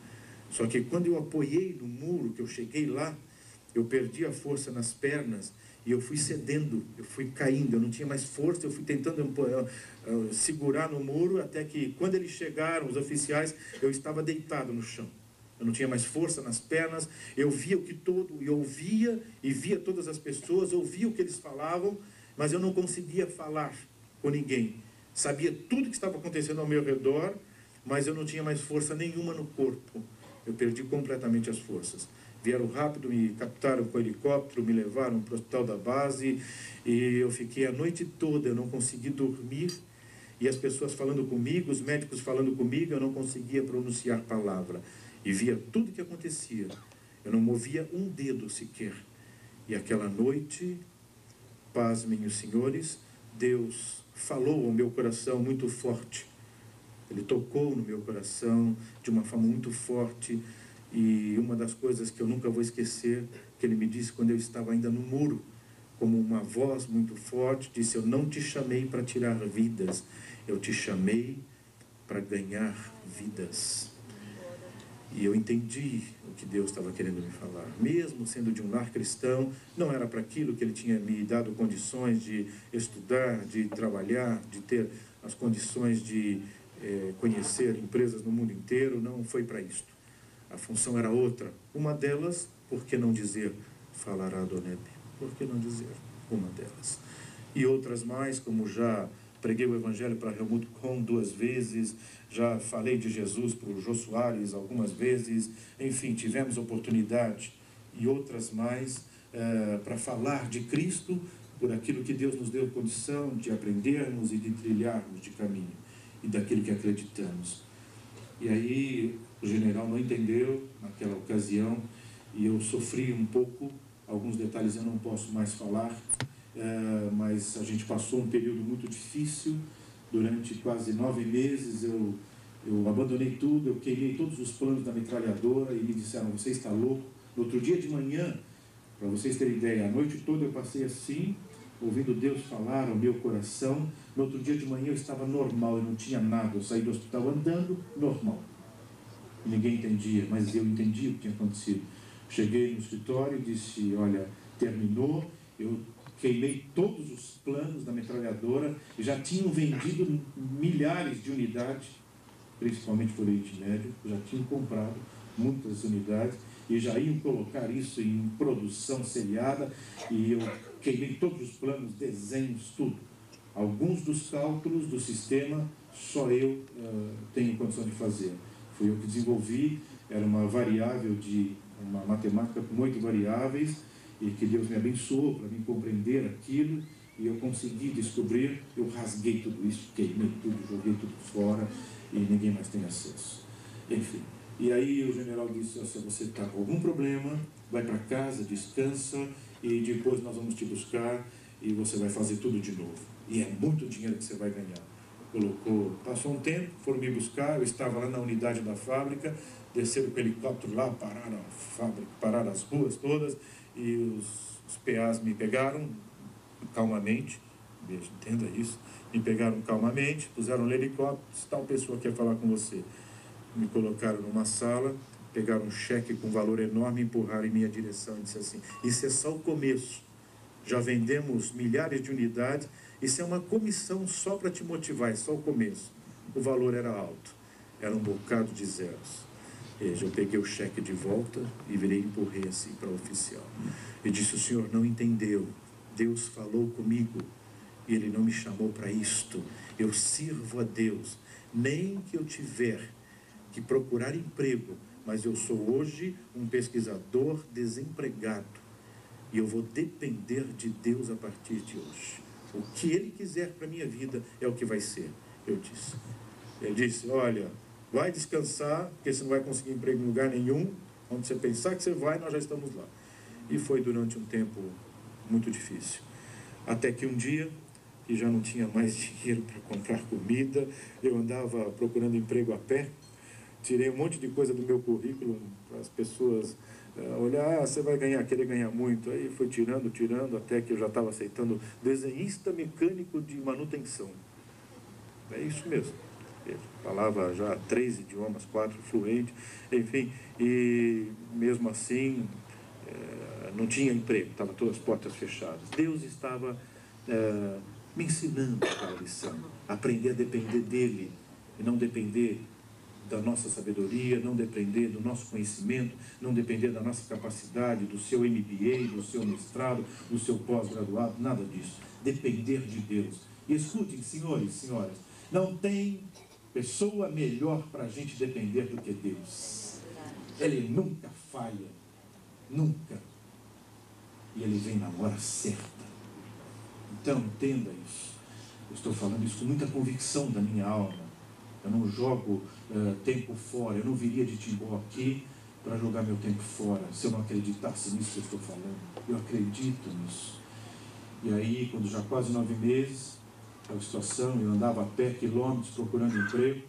[SPEAKER 2] Só que quando eu apoiei no muro, que eu cheguei lá, eu perdi a força nas pernas, e eu fui cedendo, eu fui caindo, eu não tinha mais força, eu fui tentando segurar no muro, até que quando eles chegaram, os oficiais, eu estava deitado no chão. Eu não tinha mais força nas pernas, eu via o que todo, eu ouvia e via todas as pessoas, ouvia o que eles falavam, mas eu não conseguia falar com ninguém. Sabia tudo que estava acontecendo ao meu redor, mas eu não tinha mais força nenhuma no corpo. Eu perdi completamente as forças. Vieram rápido, me captaram com o helicóptero, me levaram para o hospital da base e eu fiquei a noite toda, eu não consegui dormir. E as pessoas falando comigo, os médicos falando comigo, eu não conseguia pronunciar palavra. E via tudo o que acontecia. Eu não movia um dedo sequer. E aquela noite, pasmem os senhores, Deus falou ao meu coração muito forte. Ele tocou no meu coração de uma forma muito forte. E uma das coisas que eu nunca vou esquecer, que ele me disse quando eu estava ainda no muro, como uma voz muito forte, disse: eu não te chamei para tirar vidas, eu te chamei para ganhar vidas. E eu entendi o que Deus estava querendo me falar. Mesmo sendo de um lar cristão, não era para aquilo que Ele tinha me dado condições de estudar, de trabalhar, de ter as condições de conhecer empresas no mundo inteiro, não foi para isto. A função era outra. Uma delas, por que não dizer, falará Adonai? Por que não dizer? Uma delas. E outras mais, como já preguei o Evangelho para Helmut Kohn 2 vezes, já falei de Jesus para o Jô Soares algumas vezes, enfim, tivemos oportunidade e outras mais para falar de Cristo por aquilo que Deus nos deu condição de aprendermos e de trilharmos de caminho e daquilo que acreditamos. E aí o general não entendeu naquela ocasião e eu sofri um pouco, alguns detalhes eu não posso mais falar, mas a gente passou um período muito difícil. Durante quase 9 meses eu abandonei tudo, eu queimei todos os planos da metralhadora e me disseram: você está louco? No outro dia de manhã, para vocês terem ideia, a noite toda eu passei assim, ouvindo Deus falar ao meu coração. No outro dia de manhã eu estava normal, eu não tinha nada, eu saí do hospital andando normal. Ninguém entendia, mas eu entendi o que tinha acontecido. Cheguei no escritório e disse: olha, terminou, eu queimei todos os planos da metralhadora, já tinham vendido milhares de unidades, principalmente por Oriente Médio, já tinham comprado muitas unidades e já iam colocar isso em produção seriada, e eu queimei todos os planos, desenhos, tudo. Alguns dos cálculos do sistema só eu tenho condição de fazer. Fui eu que desenvolvi, era uma variável uma matemática com 8 variáveis, e que Deus me abençoou para me compreender aquilo, e eu consegui descobrir. Eu rasguei tudo isso, queimei tudo, joguei tudo fora, e ninguém mais tem acesso. Enfim, e aí o general disse: se você está com algum problema, vai para casa, descansa, e depois nós vamos te buscar, e você vai fazer tudo de novo. E é muito dinheiro que você vai ganhar. Passou um tempo, foram me buscar, eu estava lá na unidade da fábrica, desceram com o helicóptero lá, pararam a fábrica, pararam as ruas todas, e os PAs me pegaram calmamente, entenda isso, me pegaram calmamente, puseram no helicóptero: tal pessoa quer falar com você. Me colocaram numa sala, pegaram um cheque com valor enorme, empurraram em minha direção e disseram assim: isso é só o começo, já vendemos milhares de unidades, isso é uma comissão só para te motivar, é só o começo. O valor era alto, era um bocado de zeros. Eu peguei o cheque de volta e virei e empurrei assim para o oficial. E disse: o senhor não entendeu, Deus falou comigo e Ele não me chamou para isto. Eu sirvo a Deus, nem que eu tiver que procurar emprego, mas eu sou hoje um pesquisador desempregado e eu vou depender de Deus a partir de hoje. O que Ele quiser para a minha vida é o que vai ser, eu disse. Ele disse: olha, vai descansar, porque você não vai conseguir emprego em lugar nenhum. Onde você pensar que você vai, nós já estamos lá. E foi durante um tempo muito difícil. Até que um dia, que já não tinha mais dinheiro para comprar comida, eu andava procurando emprego a pé, tirei um monte de coisa do meu currículo para as pessoas olhar: você vai querer ganhar muito. Aí fui tirando, até que eu já estava aceitando desenhista mecânico de manutenção. É isso mesmo. Falava já 3 idiomas, 4 fluente, enfim, e mesmo assim não tinha emprego, estavam todas as portas fechadas. Deus estava me ensinando aquela lição, aprender a depender dEle, e não depender da nossa sabedoria, não depender do nosso conhecimento, não depender da nossa capacidade, do seu MBA, do seu mestrado, do seu pós-graduado, nada disso. Depender de Deus. E escutem, senhores e senhoras, não tem pessoa melhor para a gente depender do que Deus. Ele nunca falha, nunca. E Ele vem na hora certa. Então, entenda isso. Eu estou falando isso com muita convicção da minha alma. Eu não jogo tempo fora. Eu não viria de Timbó aqui para jogar meu tempo fora, se eu não acreditasse nisso que eu estou falando. Eu acredito nisso. E aí, quando já quase 9 meses, aquela situação, eu andava a pé, quilômetros, procurando emprego.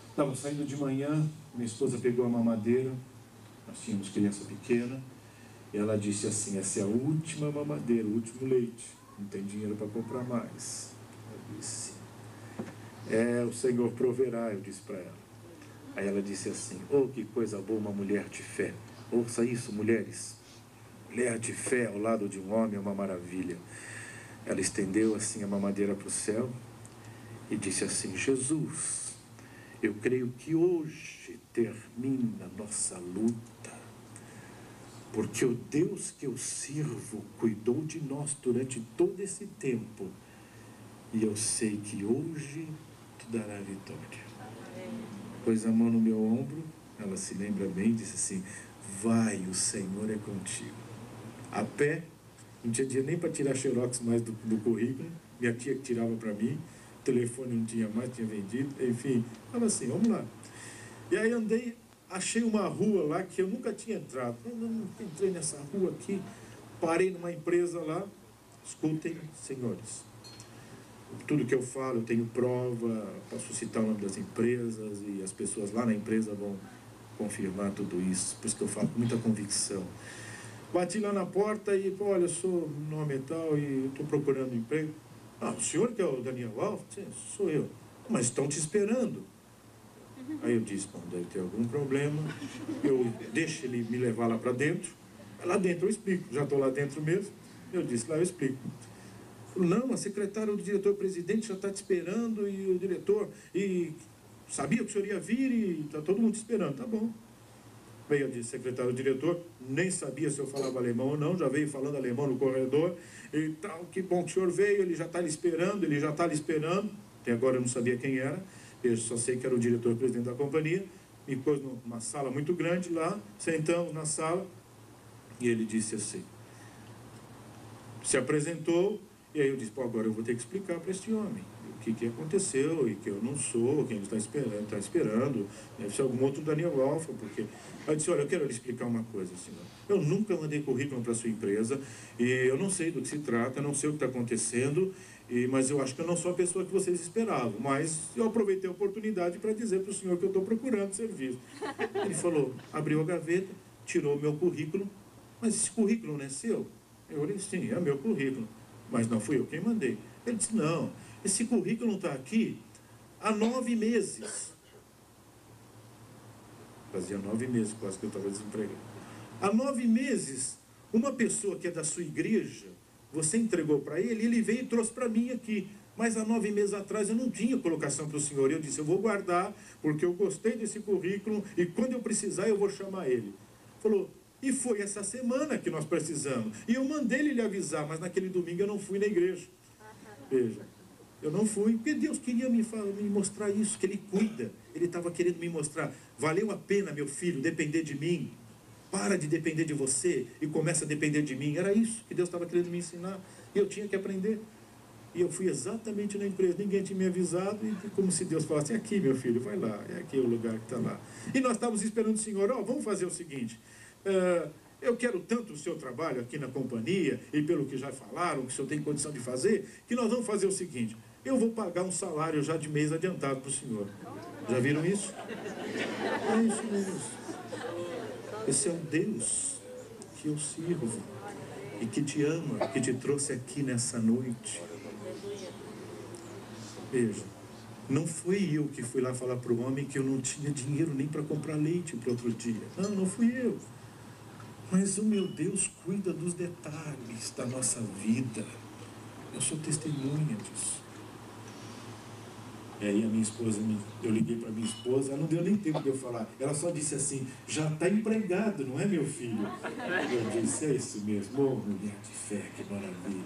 [SPEAKER 2] Estava saindo de manhã, minha esposa pegou a mamadeira, nós tínhamos criança pequena, e ela disse assim: essa é a última mamadeira, o último leite, não tem dinheiro para comprar mais. Eu disse: o Senhor proverá, eu disse para ela. Aí ela disse assim: oh, que coisa boa uma mulher de fé. Ouça isso, mulheres. Mulher de fé ao lado de um homem é uma maravilha. Ela estendeu assim a mamadeira para o céu e disse assim: Jesus, eu creio que hoje termina a nossa luta, porque o Deus que eu sirvo cuidou de nós durante todo esse tempo, e eu sei que hoje te dará a vitória. Pôs a mão no meu ombro, ela se lembra bem, disse assim: vai, o Senhor é contigo. A pé, não tinha dia nem para tirar xerox mais do currículo, minha tia que tirava para mim, o telefone não tinha mais, tinha vendido, enfim, estava assim, vamos lá. E aí andei, achei uma rua lá que eu nunca tinha entrado. Não entrei nessa rua aqui, parei numa empresa lá. Escutem, senhores, tudo que eu falo, eu tenho prova, posso citar o nome das empresas e as pessoas lá na empresa vão confirmar tudo isso, por isso que eu falo com muita convicção. Bati lá na porta e, pô, olha, eu sou nome e tal e estou procurando emprego. Ah, o senhor que é o Daniel Alves? Sim, sou eu. Mas estão te esperando. Aí eu disse: bom, deve ter algum problema, eu deixo ele me levar lá para dentro. Lá dentro eu explico, já estou lá dentro mesmo. Eu disse: lá eu explico. Não, a secretária do diretor-presidente já está te esperando, e o diretor, e sabia que o senhor ia vir e está todo mundo te esperando. Tá bom. Veio a secretária do diretor, nem sabia se eu falava alemão ou não, já veio falando alemão no corredor, e tal, que bom que o senhor veio, ele já está lhe esperando, até agora eu não sabia quem era, eu só sei que era o diretor-presidente da companhia, me pôs numa sala muito grande lá, sentamos na sala, e ele disse assim, se apresentou, e aí eu disse: pô, agora eu vou ter que explicar para este homem o que aconteceu, e que eu não sou quem ele está esperando, deve ser algum outro Daniel Alfa, porque... Aí eu disse: olha, eu quero lhe explicar uma coisa, senhor. Eu nunca mandei currículo para a sua empresa, e eu não sei do que se trata, não sei o que está acontecendo, mas eu acho que eu não sou a pessoa que vocês esperavam, mas eu aproveitei a oportunidade para dizer para o senhor que eu estou procurando serviço. Ele falou, abriu a gaveta, tirou o meu currículo: mas esse currículo não é seu? Eu falei: sim, é meu currículo, mas não fui eu quem mandei. Ele disse: não, esse currículo está aqui há 9 meses. Fazia 9 meses quase que eu estava desempregado. Há 9 meses, uma pessoa que é da sua igreja, você entregou para ele, ele veio e trouxe para mim aqui. Mas há 9 meses atrás eu não tinha colocação para o senhor. Eu disse: eu vou guardar, porque eu gostei desse currículo, e quando eu precisar eu vou chamar ele. Falou: e foi essa semana que nós precisamos. E eu mandei ele lhe avisar, mas naquele domingo eu não fui na igreja. Veja, eu não fui, porque Deus queria me mostrar isso, que Ele cuida. Ele estava querendo me mostrar: valeu a pena, meu filho, depender de mim. Para de depender de você e começa a depender de mim. Era isso que Deus estava querendo me ensinar. E eu tinha que aprender. E eu fui exatamente na empresa, ninguém tinha me avisado, e como se Deus falasse: é aqui, meu filho, vai lá, é aqui o lugar que está lá. E nós estávamos esperando o senhor: ó, vamos fazer o seguinte, eu quero tanto o seu trabalho aqui na companhia, e pelo que já falaram, que o senhor tem condição de fazer, que nós vamos fazer o seguinte: eu vou pagar um salário já de mês adiantado para o senhor. Já viram isso? É isso mesmo. Esse é o Deus que eu sirvo e que te ama, que te trouxe aqui nessa noite. Veja, não fui eu que fui lá falar para o homem que eu não tinha dinheiro nem para comprar leite para outro dia. Não, não fui eu. Mas o meu Deus cuida dos detalhes da nossa vida. Eu sou testemunha disso. E aí a minha esposa, eu liguei para minha esposa, ela não deu nem tempo de eu falar. Ela só disse assim: já está empregado, não é, meu filho? Eu disse: é isso mesmo. Oh, mulher de fé, que maravilha.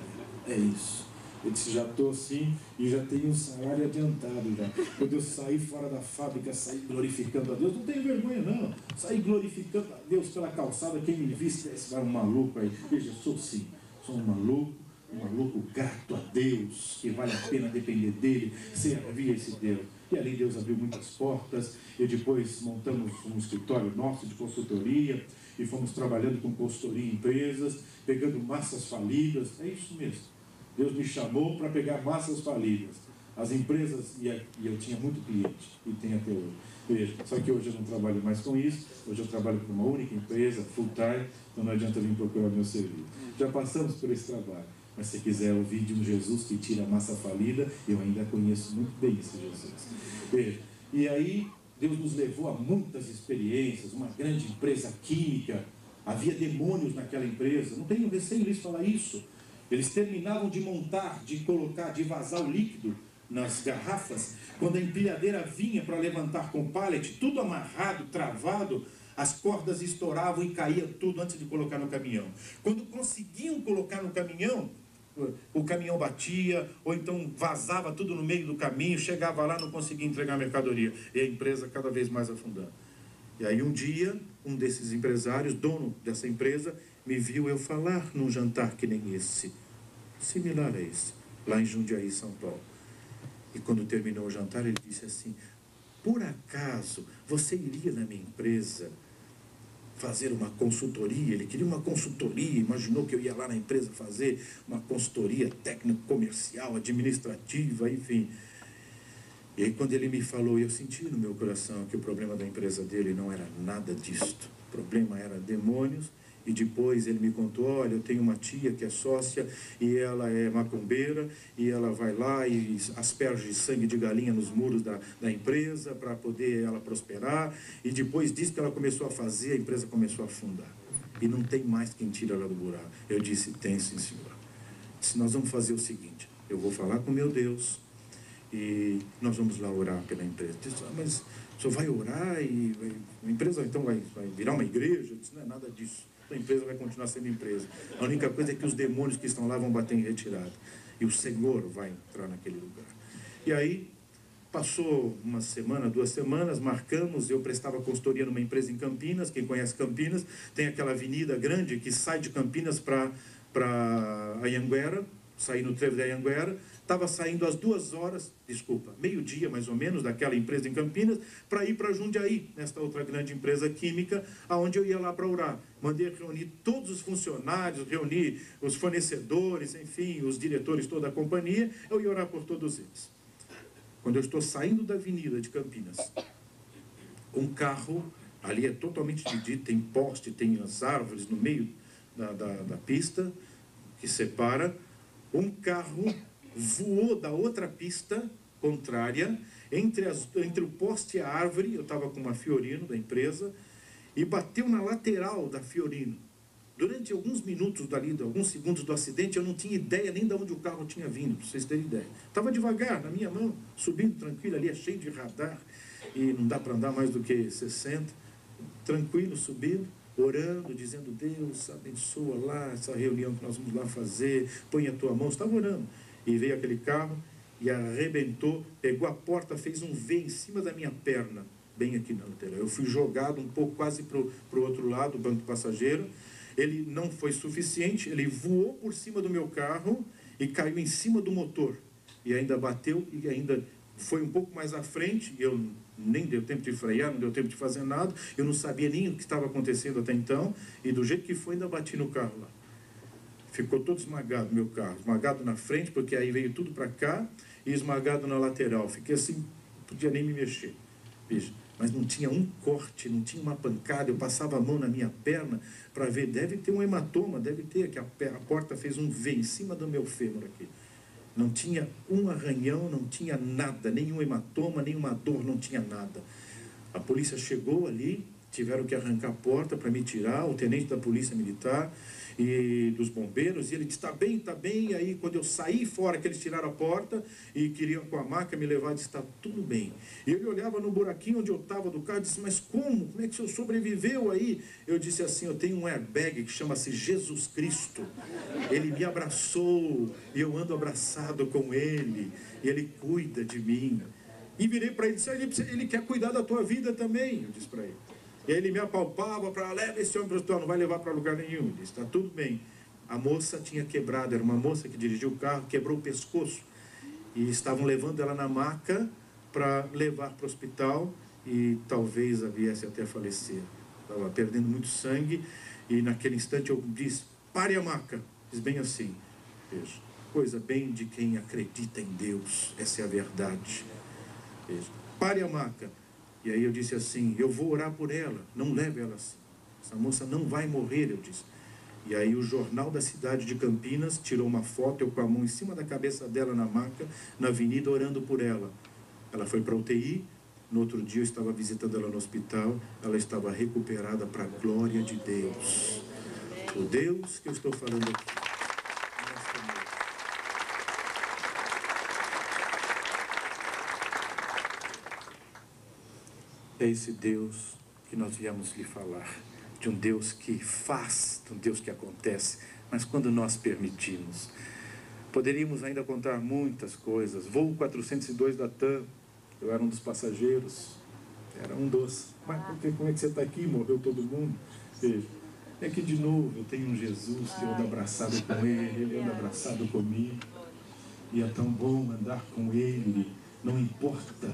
[SPEAKER 2] É isso. Eu disse, já estou assim e já tenho um salário adiantado já. Quando eu saí fora da fábrica, saí glorificando a Deus, não tenho vergonha não. Saí glorificando a Deus pela calçada, quem me visse, esse vai um maluco aí. Veja, eu sou sim, sou um maluco grato a Deus, que vale a pena depender dele, servir esse Deus. E ali Deus abriu muitas portas, e depois montamos um escritório nosso de consultoria, e fomos trabalhando com consultoria em empresas, pegando massas falidas, é isso mesmo. Deus me chamou para pegar massas falidas. As empresas, e eu tinha muito cliente, e tenho até hoje. Veja, só que hoje eu não trabalho mais com isso, hoje eu trabalho com uma única empresa, full time, então não adianta vir procurar meu serviço. Já passamos por esse trabalho, mas se quiser ouvir de um Jesus que tira a massa falida, eu ainda conheço muito bem esse Jesus. Veja, e aí Deus nos levou a muitas experiências, uma grande empresa química, havia demônios naquela empresa, não tenho receio de falar isso. Eles terminavam de montar, de colocar, de vazar o líquido nas garrafas, quando a empilhadeira vinha para levantar com pallet, tudo amarrado, travado, as cordas estouravam e caía tudo antes de colocar no caminhão. Quando conseguiam colocar no caminhão, o caminhão batia, ou então vazava tudo no meio do caminho, chegava lá, não conseguia entregar a mercadoria, e a empresa cada vez mais afundando. E aí um dia, um desses empresários, dono dessa empresa, me viu eu falar num jantar que nem esse, similar a esse, lá em Jundiaí, São Paulo. E quando terminou o jantar, ele disse assim, por acaso você iria na minha empresa fazer uma consultoria? Ele queria uma consultoria, imaginou que eu ia lá na empresa fazer uma consultoria técnico-comercial, administrativa, enfim. E aí quando ele me falou, eu senti no meu coração que o problema da empresa dele não era nada disto. O problema era demônios. E depois ele me contou, olha, eu tenho uma tia que é sócia e ela é macumbeira e ela vai lá e asperge sangue de galinha nos muros da empresa para poder ela prosperar. E depois disso que ela começou a fazer, a empresa começou a afundar. E não tem mais quem tira ela do buraco. Eu disse, tem sim, senhor. Disse, nós vamos fazer o seguinte, eu vou falar com meu Deus e nós vamos lá orar pela empresa. Disse, mas o senhor vai orar e a empresa então vai virar uma igreja? Eu disse, não é nada disso. A empresa vai continuar sendo empresa. A única coisa é que os demônios que estão lá vão bater em retirada. E o Senhor vai entrar naquele lugar. E aí, passou uma semana, 2 semanas, marcamos, eu prestava consultoria numa empresa em Campinas, quem conhece Campinas, tem aquela avenida grande que sai de Campinas para Anhanguera, saí no trevo da Anhanguera, estava saindo às 2 horas, meio-dia mais ou menos, daquela empresa em Campinas, para ir para Jundiaí, nesta outra grande empresa química, aonde eu ia lá para orar. Mandei reunir todos os funcionários, reunir os fornecedores, enfim, os diretores, toda a companhia, eu ia orar por todos eles. Quando eu estou saindo da avenida de Campinas, um carro, ali é totalmente dividido, tem poste, tem as árvores no meio da pista, que separa, um carro voou da outra pista contrária, entre o poste e a árvore, eu estava com uma Fiorino da empresa, e bateu na lateral da Fiorino. Durante alguns minutos dali, alguns segundos do acidente, eu não tinha ideia nem de onde o carro tinha vindo, para vocês terem ideia. Estava devagar, na minha mão, subindo tranquilo, ali é cheio de radar, e não dá para andar mais do que 60, tranquilo, subindo, orando, dizendo, Deus, abençoa lá essa reunião que nós vamos lá fazer, põe a tua mão, estava orando. E veio aquele carro e arrebentou, pegou a porta, fez um V em cima da minha perna, bem aqui na lateral. Eu fui jogado um pouco quase para o outro lado, o banco do passageiro. Ele não foi suficiente, ele voou por cima do meu carro e caiu em cima do motor. E ainda bateu e ainda foi um pouco mais à frente, e eu nem deu tempo de frear, não deu tempo de fazer nada, eu não sabia nem o que estava acontecendo até então, e do jeito que foi, ainda bati no carro lá. Ficou todo esmagado meu carro, esmagado na frente, porque aí veio tudo para cá, e esmagado na lateral. Fiquei assim, não podia nem me mexer, veja. Mas não tinha um corte, não tinha uma pancada, eu passava a mão na minha perna para ver, deve ter um hematoma, deve ter, que a porta fez um V em cima do meu fêmur aqui. Não tinha um arranhão, não tinha nada, nenhum hematoma, nenhuma dor, não tinha nada. A polícia chegou ali, tiveram que arrancar a porta para me tirar, o tenente da polícia militar e dos bombeiros, e ele disse, tá bem, e aí quando eu saí fora, que eles tiraram a porta e queriam com a maca me levar, disse, tá tudo bem. E ele olhava no buraquinho onde eu estava do carro e disse, mas como é que o senhor sobreviveu aí? Eu disse assim, eu tenho um airbag que chama-se Jesus Cristo, ele me abraçou e eu ando abraçado com ele, e ele cuida de mim. E virei para ele e disse, ele quer cuidar da tua vida também, eu disse para ele. E aí ele me apalpava para, leva esse homem para o hospital, não vai levar para lugar nenhum. Ele disse, está tudo bem. A moça tinha quebrado, era uma moça que dirigiu o carro, quebrou o pescoço. E estavam levando ela na maca para levar para o hospital e talvez a viesse até a falecer. Estava perdendo muito sangue e naquele instante eu disse, pare a maca. Diz bem assim, veja, coisa bem de quem acredita em Deus, essa é a verdade. Veja, pare a maca. E aí eu disse assim, eu vou orar por ela, não leve ela assim. Essa moça não vai morrer, eu disse. E aí o jornal da cidade de Campinas tirou uma foto, eu com a mão em cima da cabeça dela na maca, na avenida, orando por ela. Ela foi para a UTI, no outro dia eu estava visitando ela no hospital, ela estava recuperada para a glória de Deus. O Deus que eu estou falando aqui. É esse Deus que nós viemos lhe falar, de um Deus que faz, de um Deus que acontece, mas quando nós permitimos. Poderíamos ainda contar muitas coisas. Voo 402 da TAM, eu era um dos passageiros, era um dos. Mas como é que você está aqui? Morreu todo mundo? Veja, é que de novo eu tenho um Jesus que eu ando abraçado com ele anda abraçado comigo, e é tão bom andar com ele, não importa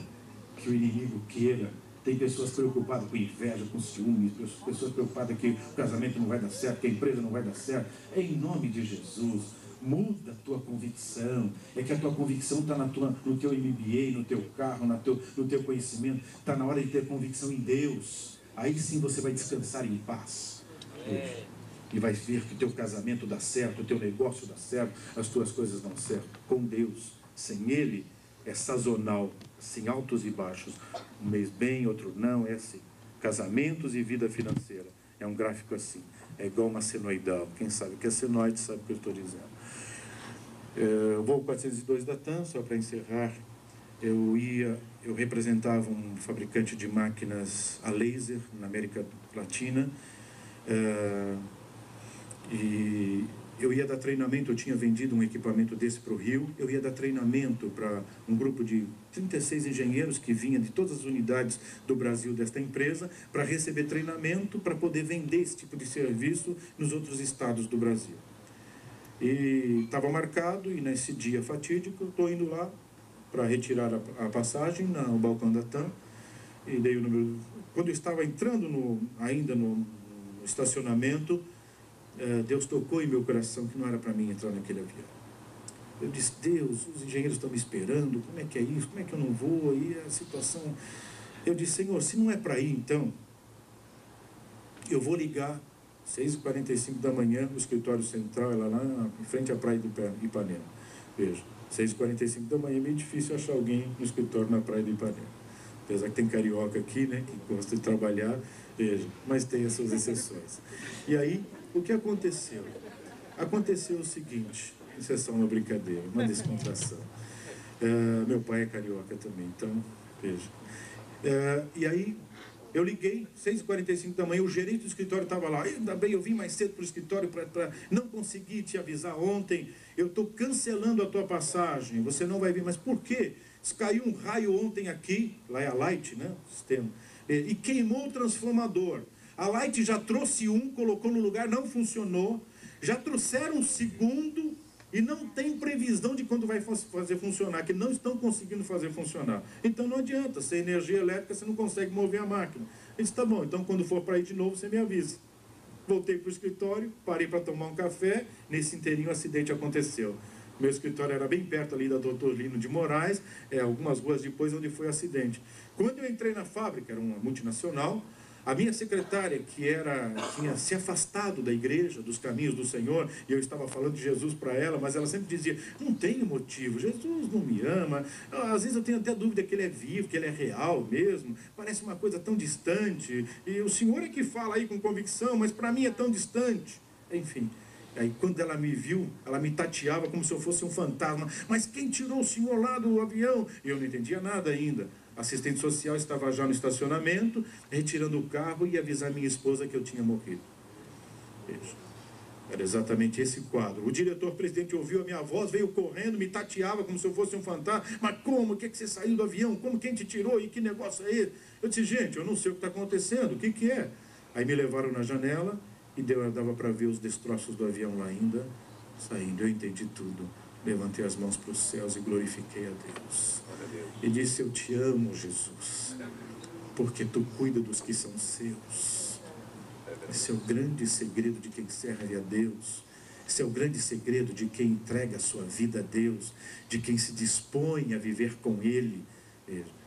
[SPEAKER 2] que o inimigo queira. Tem pessoas preocupadas com inveja, com ciúmes, pessoas preocupadas que o casamento não vai dar certo, que a empresa não vai dar certo. É em nome de Jesus. Muda a tua convicção. É que a tua convicção está no teu MBA, no teu carro, no teu conhecimento. Está na hora de ter convicção em Deus. Aí sim você vai descansar em paz. E vai ver que o teu casamento dá certo, o teu negócio dá certo, as tuas coisas dão certo. Com Deus. Sem Ele é sazonal, assim, altos e baixos. Um mês bem, outro não, é assim. Casamentos e vida financeira. É um gráfico assim. É igual uma senoidal. Quem sabe que é senoide sabe o que eu estou dizendo. Voo 402 da TAM, só para encerrar. Eu representava um fabricante de máquinas a laser na América Latina. E eu ia dar treinamento, eu tinha vendido um equipamento desse para o Rio, eu ia dar treinamento para um grupo de 36 engenheiros que vinha de todas as unidades do Brasil desta empresa, para receber treinamento, para poder vender esse tipo de serviço nos outros estados do Brasil. E estava marcado, e nesse dia fatídico, eu estou indo lá para retirar a passagem no balcão da TAM, e dei o número. Quando eu estava entrando ainda no estacionamento, Deus tocou em meu coração que não era para mim entrar naquele avião. Eu disse, Deus, os engenheiros estão me esperando, como é que é isso? Como é que eu não vou? Aí a situação... Eu disse, Senhor, se não é para ir, então, eu vou ligar 6h45 da manhã, no escritório central, lá em frente à praia do Ipanema. Veja, 6h45 da manhã é meio difícil achar alguém no escritório na praia do Ipanema. Apesar que tem carioca aqui, né, que gosta de trabalhar, veja, mas tem as suas exceções. E aí, o que aconteceu? Aconteceu o seguinte, isso é só uma brincadeira, uma descontração. Meu pai é carioca também, então, veja. E aí, eu liguei, 6h45 da manhã, o gerente do escritório estava lá. Ainda bem, eu vim mais cedo para o escritório, não consegui te avisar ontem, eu estou cancelando a tua passagem, você não vai vir. Mas por quê? Caiu um raio ontem aqui, lá é a Light, né, o sistema, e queimou o transformador. A Light já trouxe um, colocou no lugar, não funcionou. Já trouxeram um segundo e não tem previsão de quando vai fazer funcionar, que não estão conseguindo fazer funcionar. Então não adianta, sem energia elétrica você não consegue mover a máquina. Eu disse, tá bom, então quando for para ir de novo você me avisa. Voltei para o escritório, parei para tomar um café, nesse inteirinho o acidente aconteceu. Meu escritório era bem perto ali da Dr. Lino de Moraes, algumas ruas depois onde foi o acidente. Quando eu entrei na fábrica, era uma multinacional, A minha secretária, que tinha se afastado da igreja, dos caminhos do Senhor, e eu estava falando de Jesus para ela, mas ela sempre dizia, não tenho motivo, Jesus não me ama. Às vezes eu tenho até dúvida que ele é vivo, que ele é real mesmo, parece uma coisa tão distante, e o Senhor é que fala aí com convicção, mas para mim é tão distante. Enfim, aí quando ela me viu, ela me tateava como se eu fosse um fantasma. Mas quem tirou o senhor lá do avião? E eu não entendia nada ainda. A assistente social estava já no estacionamento, retirando o carro e avisar minha esposa que eu tinha morrido. Veja, era exatamente esse quadro. O diretor-presidente ouviu a minha voz, veio correndo, me tateava como se eu fosse um fantasma. Mas como? O que é que você saiu do avião? Como? Quem te tirou? E que negócio é esse? Eu disse, gente, eu não sei o que está acontecendo. O que é? Aí me levaram na janela e dava para ver os destroços do avião lá ainda, saindo. Eu entendi tudo. Levantei as mãos para os céus e glorifiquei a Deus. E disse, eu te amo, Jesus, porque tu cuida dos que são seus. Esse é o grande segredo de quem serve a Deus. Esse é o grande segredo de quem entrega a sua vida a Deus, de quem se dispõe a viver com Ele.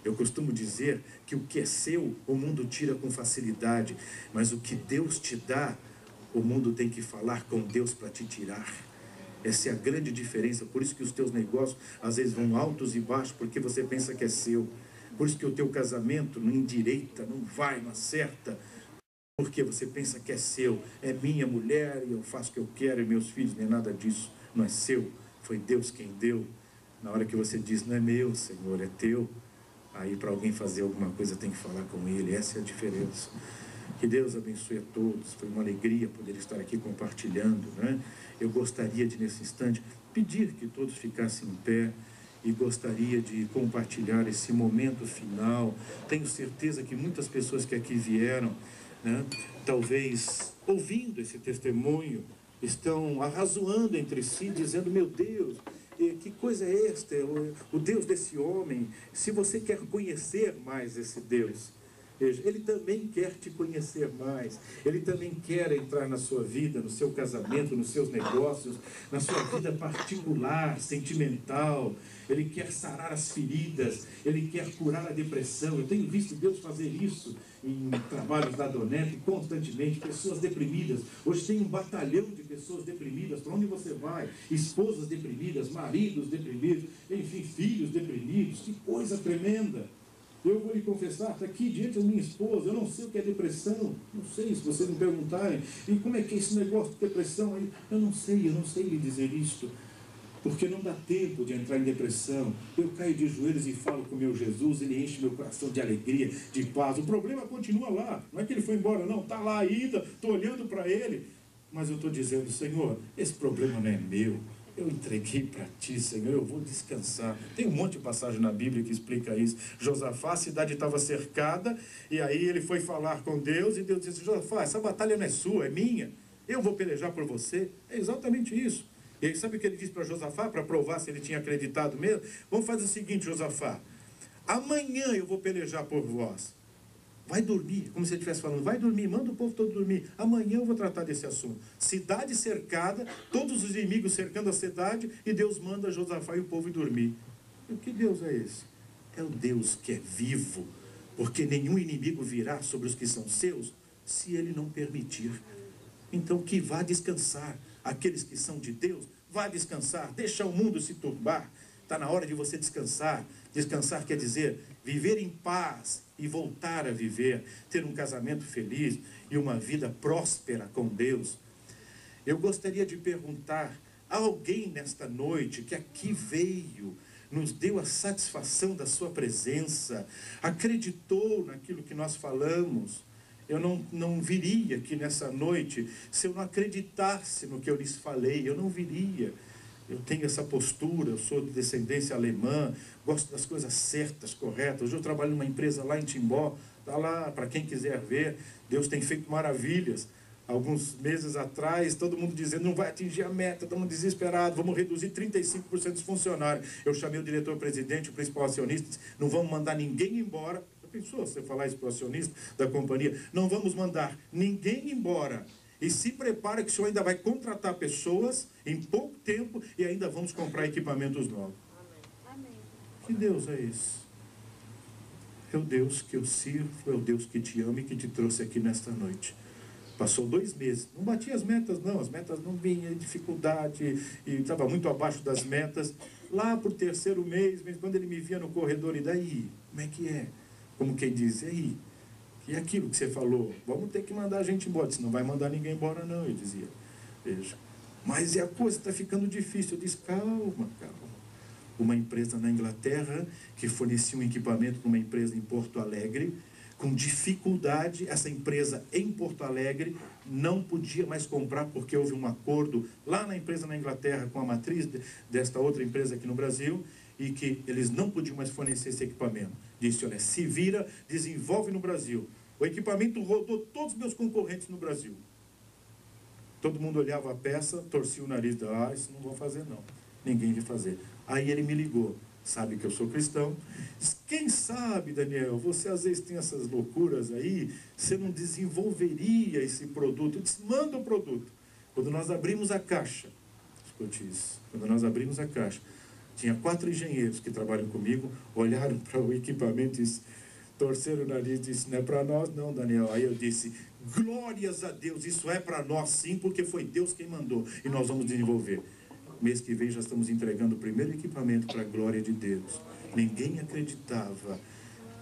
[SPEAKER 2] Eu costumo dizer que o que é seu, o mundo tira com facilidade, mas o que Deus te dá, o mundo tem que falar com Deus para te tirar. Essa é a grande diferença. Por isso que os teus negócios às vezes vão altos e baixos, porque você pensa que é seu. Por isso que o teu casamento não endireita, não vai, não acerta, porque você pensa que é seu. É minha mulher e eu faço o que eu quero, e meus filhos, nem nada disso. Não é seu, foi Deus quem deu. Na hora que você diz, não é meu, Senhor, é teu, aí para alguém fazer alguma coisa tem que falar com Ele. Essa é a diferença. Que Deus abençoe a todos. Foi uma alegria poder estar aqui compartilhando, né? Eu gostaria de, nesse instante, pedir que todos ficassem em pé e gostaria de compartilhar esse momento final. Tenho certeza que muitas pessoas que aqui vieram, né, talvez ouvindo esse testemunho, estão arrazoando entre si, dizendo, meu Deus, que coisa é esta? O Deus desse homem. Se você quer conhecer mais esse Deus, Ele também quer te conhecer mais. Ele também quer entrar na sua vida, no seu casamento, nos seus negócios, na sua vida particular, sentimental. Ele quer sarar as feridas. Ele quer curar a depressão. Eu tenho visto Deus fazer isso em trabalhos da Donep constantemente. Pessoas deprimidas. Hoje tem um batalhão de pessoas deprimidas. Para onde você vai? Esposas deprimidas, maridos deprimidos, enfim, filhos deprimidos. Que coisa tremenda! Eu vou lhe confessar, está aqui diante da minha esposa, eu não sei o que é depressão, não sei, se vocês me perguntarem, e como é que é esse negócio de depressão aí? Eu não sei lhe dizer isto, porque não dá tempo de entrar em depressão. Eu caio de joelhos e falo com o meu Jesus, Ele enche meu coração de alegria, de paz. O problema continua lá, não é que Ele foi embora não, está lá ainda, estou olhando para Ele, mas eu estou dizendo, Senhor, esse problema não é meu. Eu entreguei para ti, Senhor, eu vou descansar. Tem um monte de passagem na Bíblia que explica isso. Josafá, a cidade estava cercada, e aí ele foi falar com Deus, e Deus disse, Josafá, essa batalha não é sua, é minha. Eu vou pelejar por você. É exatamente isso. E aí, sabe o que ele disse para Josafá, para provar se ele tinha acreditado mesmo? Vamos fazer o seguinte, Josafá, amanhã eu vou pelejar por vós. Vai dormir, como se ele estivesse falando, vai dormir, manda o povo todo dormir. Amanhã eu vou tratar desse assunto. Cidade cercada, todos os inimigos cercando a cidade, e Deus manda Josafá e o povo ir dormir. E que Deus é esse? É o Deus que é vivo, porque nenhum inimigo virá sobre os que são seus, se Ele não permitir. Então que vá descansar. Aqueles que são de Deus, vá descansar, deixa o mundo se turbar. Está na hora de você descansar. Descansar quer dizer viver em paz e voltar a viver, ter um casamento feliz e uma vida próspera com Deus. Eu gostaria de perguntar a alguém nesta noite que aqui veio, nos deu a satisfação da sua presença, acreditou naquilo que nós falamos. Eu não viria aqui nessa noite se eu não acreditasse no que eu lhes falei, eu não viria. Eu tenho essa postura, eu sou de descendência alemã, gosto das coisas certas, corretas. Hoje eu trabalho numa empresa lá em Timbó, está lá para quem quiser ver, Deus tem feito maravilhas. Alguns meses atrás, todo mundo dizendo, não vai atingir a meta, estamos desesperados, vamos reduzir 35% dos funcionários. Eu chamei o diretor-presidente, o principal acionista, disse, não vamos mandar ninguém embora. Já pensou você falar isso para o acionista da companhia? Não vamos mandar ninguém embora. E se prepara que o senhor ainda vai contratar pessoas em pouco tempo e ainda vamos comprar equipamentos novos. Amém. Que Deus é esse? É o Deus que eu sirvo, é o Deus que te ama e que te trouxe aqui nesta noite. Passou 2 meses, não batia as metas não, as metas não vinham, dificuldade, e estava muito abaixo das metas. Lá para o 3º mês, quando ele me via no corredor, e daí? Como é que é? Como quem diz, e aí? E aquilo que você falou? Vamos ter que mandar a gente embora, senão não vai mandar ninguém embora não, eu dizia. Veja, mas a coisa está ficando difícil. Eu disse, calma. Uma empresa na Inglaterra que fornecia um equipamento para uma empresa em Porto Alegre, com dificuldade, essa empresa em Porto Alegre não podia mais comprar porque houve um acordo lá na empresa na Inglaterra com a matriz desta outra empresa aqui no Brasil, e que eles não podiam mais fornecer esse equipamento. Disse, olha, se vira, desenvolve no Brasil. O equipamento rodou todos os meus concorrentes no Brasil. Todo mundo olhava a peça, torcia o nariz, isso não vou fazer não. Ninguém ia fazer. Aí ele me ligou, sabe que eu sou cristão. Quem sabe, Daniel, você às vezes tem essas loucuras aí, você não desenvolveria esse produto? Eu disse, manda o produto. Quando nós abrimos a caixa, escute isso, quando nós abrimos a caixa, tinha 4 engenheiros que trabalham comigo, olharam para o equipamento e torceram o nariz e disse, não é para nós não, Daniel. Aí eu disse, glórias a Deus, isso é para nós sim, porque foi Deus quem mandou e nós vamos desenvolver. Mês que vem já estamos entregando o primeiro equipamento para a glória de Deus. Ninguém acreditava.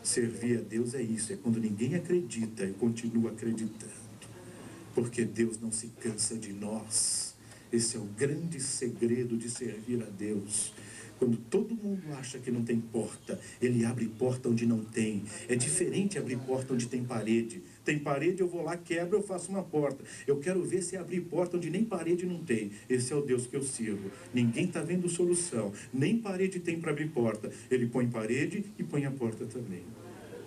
[SPEAKER 2] Servir a Deus é isso, é quando ninguém acredita e continua acreditando. Porque Deus não se cansa de nós. Esse é o grande segredo de servir a Deus. Quando todo mundo acha que não tem porta, ele abre porta onde não tem. É diferente abrir porta onde tem parede. Tem parede, eu vou lá, quebro, eu faço uma porta. Eu quero ver se abrir porta onde nem parede não tem. Esse é o Deus que eu sirvo. Ninguém está vendo solução. Nem parede tem para abrir porta. Ele põe parede e põe a porta também.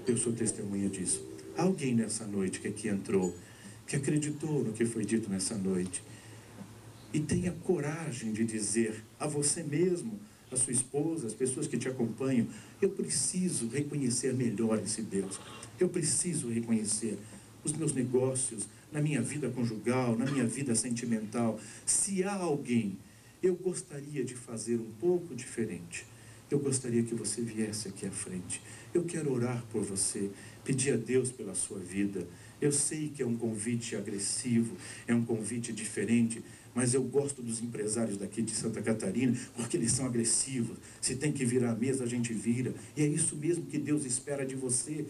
[SPEAKER 2] Eu sou testemunha disso. Alguém nessa noite que aqui entrou, que acreditou no que foi dito nessa noite, e tenha coragem de dizer a você mesmo, a sua esposa, as pessoas que te acompanham, eu preciso reconhecer melhor esse Deus. Eu preciso reconhecer os meus negócios, na minha vida conjugal, na minha vida sentimental. Se há alguém, eu gostaria de fazer um pouco diferente. Eu gostaria que você viesse aqui à frente. Eu quero orar por você, pedir a Deus pela sua vida. Eu sei que é um convite agressivo, é um convite diferente, mas eu gosto dos empresários daqui de Santa Catarina, porque eles são agressivos. Se tem que virar a mesa, a gente vira. E é isso mesmo que Deus espera de você.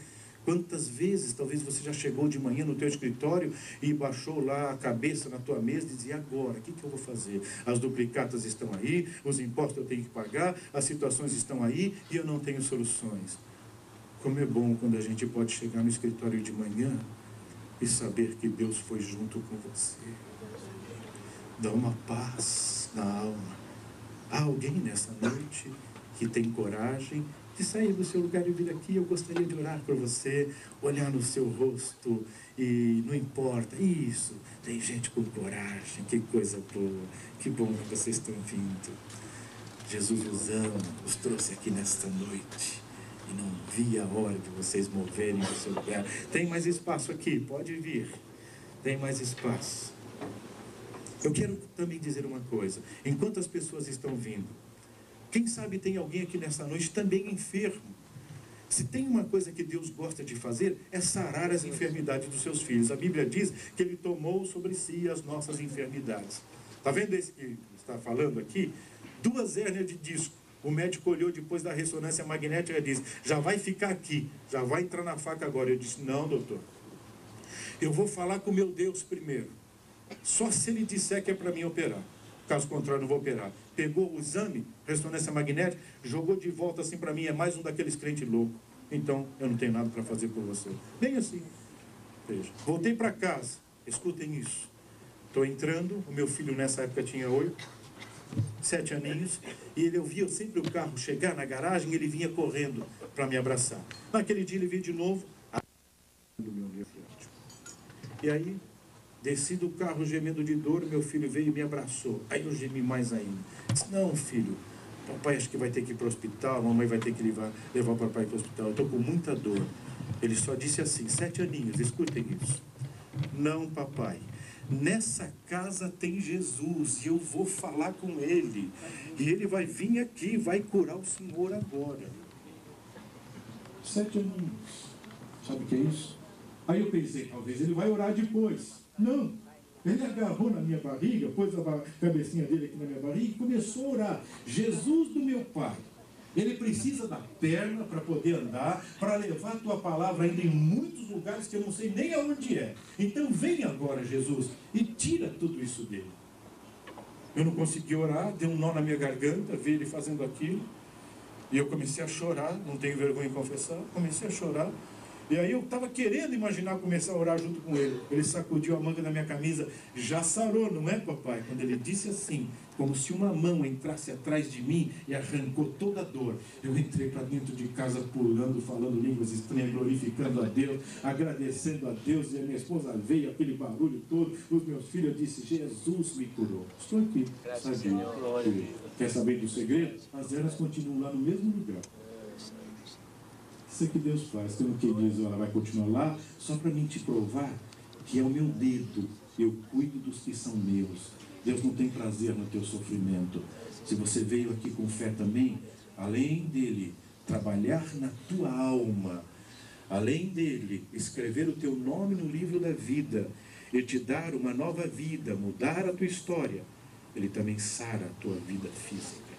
[SPEAKER 2] Quantas vezes, talvez você já chegou de manhã no teu escritório e baixou lá a cabeça na tua mesa e dizia, agora, o que eu vou fazer? As duplicatas estão aí, os impostos eu tenho que pagar, as situações estão aí e eu não tenho soluções. Como é bom quando a gente pode chegar no escritório de manhã e saber que Deus foi junto com você. Dá uma paz na alma. Há alguém nessa noite que tem coragem de sair do seu lugar e vir aqui? Eu gostaria de orar por você, olhar no seu rosto e não importa. Isso, tem gente com coragem, que coisa boa. Que bom que vocês estão vindo. Jesus os ama, os trouxe aqui nesta noite. E não vi a hora de vocês moverem do seu lugar. Tem mais espaço aqui, pode vir. Tem mais espaço. Eu quero também dizer uma coisa. Enquanto as pessoas estão vindo, quem sabe tem alguém aqui nessa noite também enfermo. Se tem uma coisa que Deus gosta de fazer, é sarar as enfermidades dos seus filhos. A Bíblia diz que Ele tomou sobre si as nossas enfermidades. Está vendo esse que está falando aqui? 2 hérnias de disco. O médico olhou depois da ressonância magnética e disse, já vai ficar aqui, já vai entrar na faca agora. Eu disse, não, doutor. Eu vou falar com o meu Deus primeiro. Só se ele disser que é para mim operar. Caso contrário, não vou operar. Pegou o exame, ressonância magnética, jogou de volta assim para mim, é mais um daqueles crentes loucos. Então, eu não tenho nada para fazer por você. Bem assim. Veja. Voltei para casa. Escutem isso. Estou entrando, o meu filho nessa época tinha 7 aninhos, e ele ouvia sempre o carro chegar na garagem, e ele vinha correndo para me abraçar. Naquele dia ele veio de novo, e aí, desci do carro gemendo de dor, meu filho veio e me abraçou. Aí eu gemi mais ainda. Disse, não, filho, papai acho que vai ter que ir para o hospital, a mamãe vai ter que levar o papai para o hospital. Eu estou com muita dor. Ele só disse assim, 7 aninhos, escutem isso. Não, papai, nessa casa tem Jesus e eu vou falar com Ele. E Ele vai vir aqui, vai curar o senhor agora. 7 aninhos. Sabe o que é isso? Aí eu pensei, talvez ele vai orar depois. Não. Ele agarrou na minha barriga, pôs a cabecinha dele aqui na minha barriga e começou a orar. Jesus do meu Pai, ele precisa da perna para poder andar, para levar a tua palavra ainda em muitos lugares que eu não sei nem aonde é. Então vem agora, Jesus, e tira tudo isso dele. Eu não consegui orar, deu um nó na minha garganta, vi ele fazendo aquilo. E eu comecei a chorar, não tenho vergonha em confessar, comecei a chorar. E aí eu estava querendo imaginar começar a orar junto com ele. Ele sacudiu a manga da minha camisa, já sarou, não é, papai? Quando ele disse assim, como se uma mão entrasse atrás de mim e arrancou toda a dor. Eu entrei para dentro de casa pulando, falando línguas estranhas, glorificando a Deus, agradecendo a Deus. E a minha esposa veio, aquele barulho todo. Os meus filhos, eu disse, Jesus me curou. Estou aqui, sabe? Quer saber do segredo? As eras continuam lá no mesmo lugar. Isso é que Deus faz. Tem um que diz, ela vai continuar lá, só para mim te provar que é o meu dedo. Eu cuido dos que são meus. Deus não tem prazer no teu sofrimento. Se você veio aqui com fé também, além dele trabalhar na tua alma, além dele escrever o teu nome no livro da vida e te dar uma nova vida, mudar a tua história, ele também sara a tua vida física.